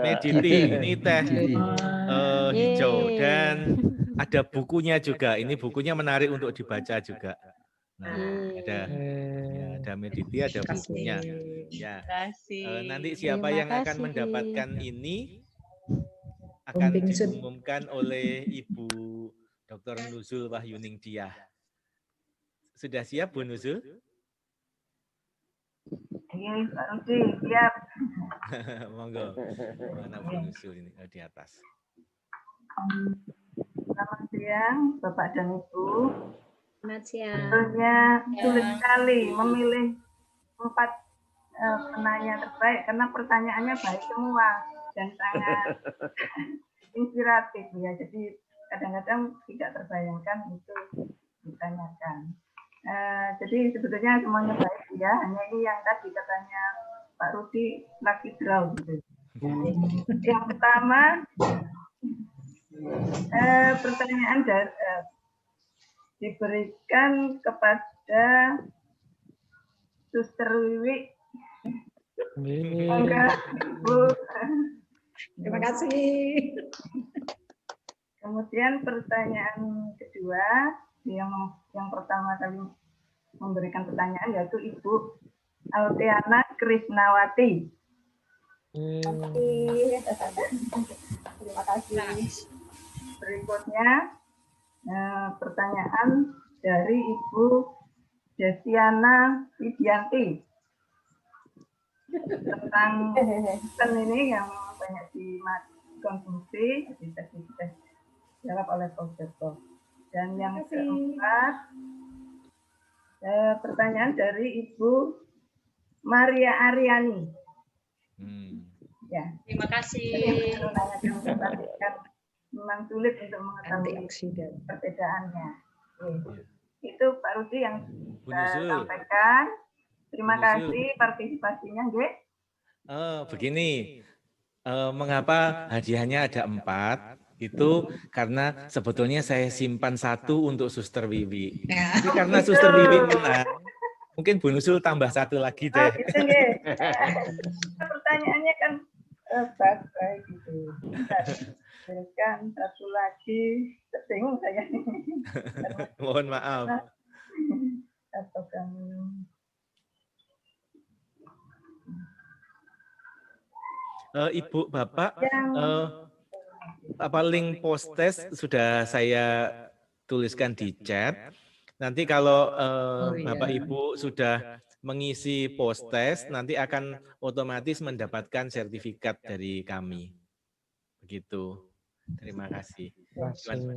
Mediti, ini teh hijau dan ada bukunya juga. Ini bukunya menarik untuk dibaca juga. Nah, ada Mediti, ada bukunya. Ya. Nanti siapa yang akan mendapatkan ini akan diumumkan oleh Ibu Dr. Nuzul Wahyuning Diah. Sudah siap Bu Nuzul? Iya, Pak Rudi, siap. Monggo. Mana Bu Nuzul ini? Di atas. Selamat siang, Bapak dan Ibu. Selamat siang. Sebetulnya sulit sekali memilih 4 penanya terbaik karena pertanyaannya baik semua dan sangat inspiratif ya. Jadi kadang-kadang tidak terbayangkan itu ditanyakan. Jadi sebetulnya semuanya baik ya. Hanya ini yang tadi katanya Pak Rudi lucky draw gitu. Yang pertama pertanyaan diberikan kepada Suster Wiwi. Enggak, Bu. Terima kasih. Kemudian pertanyaan kedua, yang pertama kali memberikan pertanyaan yaitu Ibu Alteana Krisnawati. Terima kasih. Berikutnya pertanyaan dari Ibu Desiana Widianti tentang ini yang banyak dikonsumsi, bisa dijawab oleh Prof. Joko. Dan yang keempat, pertanyaan dari Ibu Maria Aryani. Ya. Terima kasih. Memang sulit untuk mengetahui perbedaannya. Itu Pak Rudi yang saya sampaikan. Terima kasih partisipasinya, nggih. Begini, mengapa hadiahnya ada 4? Itu karena sebetulnya saya simpan 1 untuk Suster Wiwi. Tapi karena Suster Wiwi menang, mungkin Bu Nuzul tambah 1 lagi deh. Gitu, nggih. Pertanyaannya kan baik gitu. Berikan 1 lagi, tersinggung saya. Mohon maaf. Atau kami Ibu, Bapak, link post test sudah saya tuliskan di chat. Nanti kalau Bapak Ibu sudah mengisi post test, nanti akan otomatis mendapatkan sertifikat dari kami. Begitu. Terima kasih.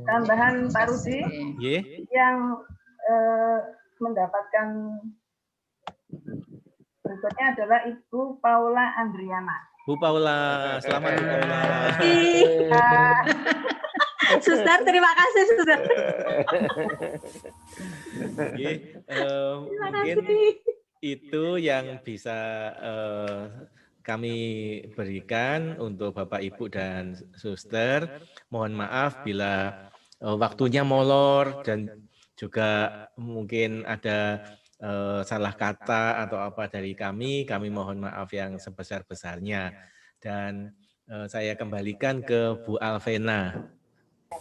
Tambahan Pak Rudi, yang mendapatkan berikutnya adalah Ibu Paula Andriana. Bu Paula, selamat Bu Paula. Suster, terima kasih Suster. Oke, Terima mungkin kasih. itu yang bisa kami berikan untuk Bapak, Ibu, dan Suster. Mohon maaf bila waktunya molor dan juga mungkin ada salah kata atau apa dari kami mohon maaf yang sebesar-besarnya. Dan saya kembalikan ke Bu Alvena.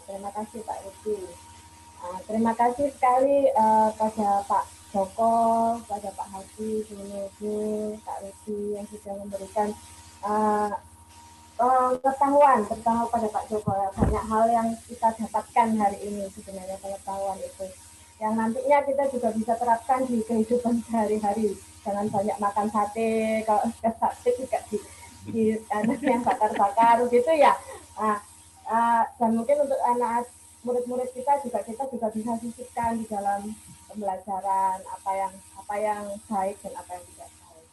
Terima kasih Pak Rudi. Terima kasih sekali pada Pak Joko, pada Pak Haji, Bu Nudu, Pak Rudi yang sudah memberikan pengetahuan, terutama pada Pak Joko ya. Banyak hal yang kita dapatkan hari ini sebenarnya pengetahuan itu. Yang nantinya kita juga bisa terapkan di kehidupan sehari-hari. Jangan banyak makan sate, kalau sate juga di yang bakar-bakar gitu ya. Dan mungkin untuk anak murid-murid kita juga bisa sisipkan di dalam pembelajaran apa yang baik dan apa yang tidak baik.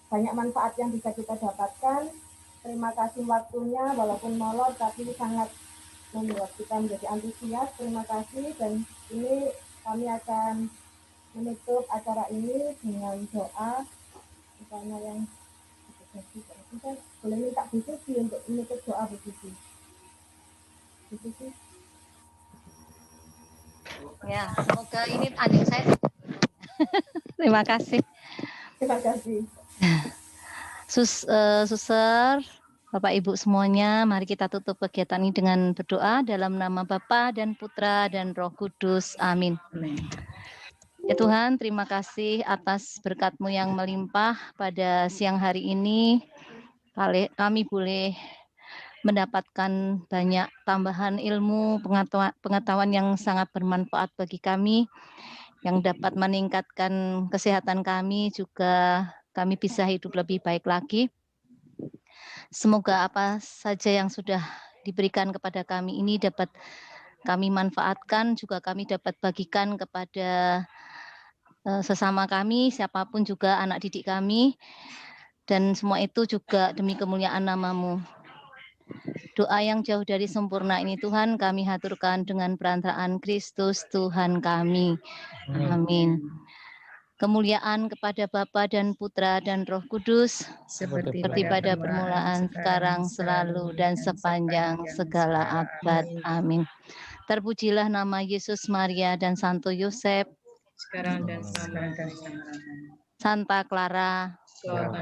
Banyak manfaat yang bisa kita dapatkan. Terima kasih waktunya, walaupun molor tapi sangat membuat kita menjadi antusias. Terima kasih, dan ini kami akan menutup acara ini dengan doa. Misalnya yang kita boleh minta Bu Susi untuk menutup doa Bu Susi. Bu Susi. Ya, semoga ini adik saya. Terima kasih. Terima kasih. Suster, Bapak Ibu semuanya, mari kita tutup kegiatan ini dengan berdoa dalam nama Bapa dan Putra dan Roh Kudus. Amin. Ya Tuhan, terima kasih atas berkat-Mu yang melimpah pada siang hari ini. Kami boleh mendapatkan banyak tambahan ilmu, pengetahuan yang sangat bermanfaat bagi kami, yang dapat meningkatkan kesehatan kami, juga kami bisa hidup lebih baik lagi. Semoga apa saja yang sudah diberikan kepada kami ini dapat kami manfaatkan, juga kami dapat bagikan kepada sesama kami, siapapun juga anak didik kami, dan semua itu juga demi kemuliaan nama-Mu. Doa yang jauh dari sempurna ini Tuhan kami haturkan dengan perantaraan Kristus Tuhan kami. Amin. Kemuliaan kepada Bapa dan Putra dan Roh Kudus, seperti pada permulaan, sekarang, selalu, dan sepanjang segala abad. Amin. Terpujilah nama Yesus, Maria, dan Santo Yosef, sekarang dan selamanya. Santa Clara,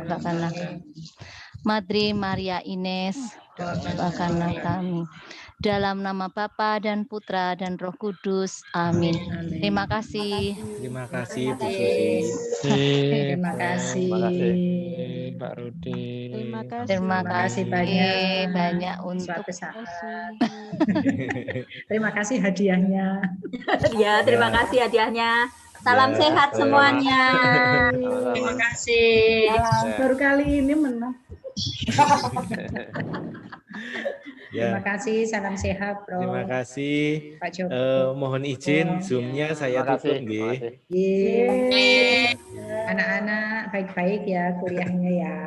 doakanlah kami. Madre Maria Ines, doakanlah kami. Dalam nama Bapa dan Putra dan Roh Kudus. Amin. Terima kasih. Terima kasih Bu Susi. Terima kasih Pak Rudi. Terima kasih banyak untuk suatu saat. Terima kasih hadiahnya. Ya, terima kasih hadiahnya. Salam sehat semuanya. Terima kasih. Baru kali ini menang. Terima kasih, salam sehat, Bro. Terima kasih. Pak Joko. Mohon izin Zoom-nya saya tutup nggih. Anak-anak baik-baik ya kuliahnya ya.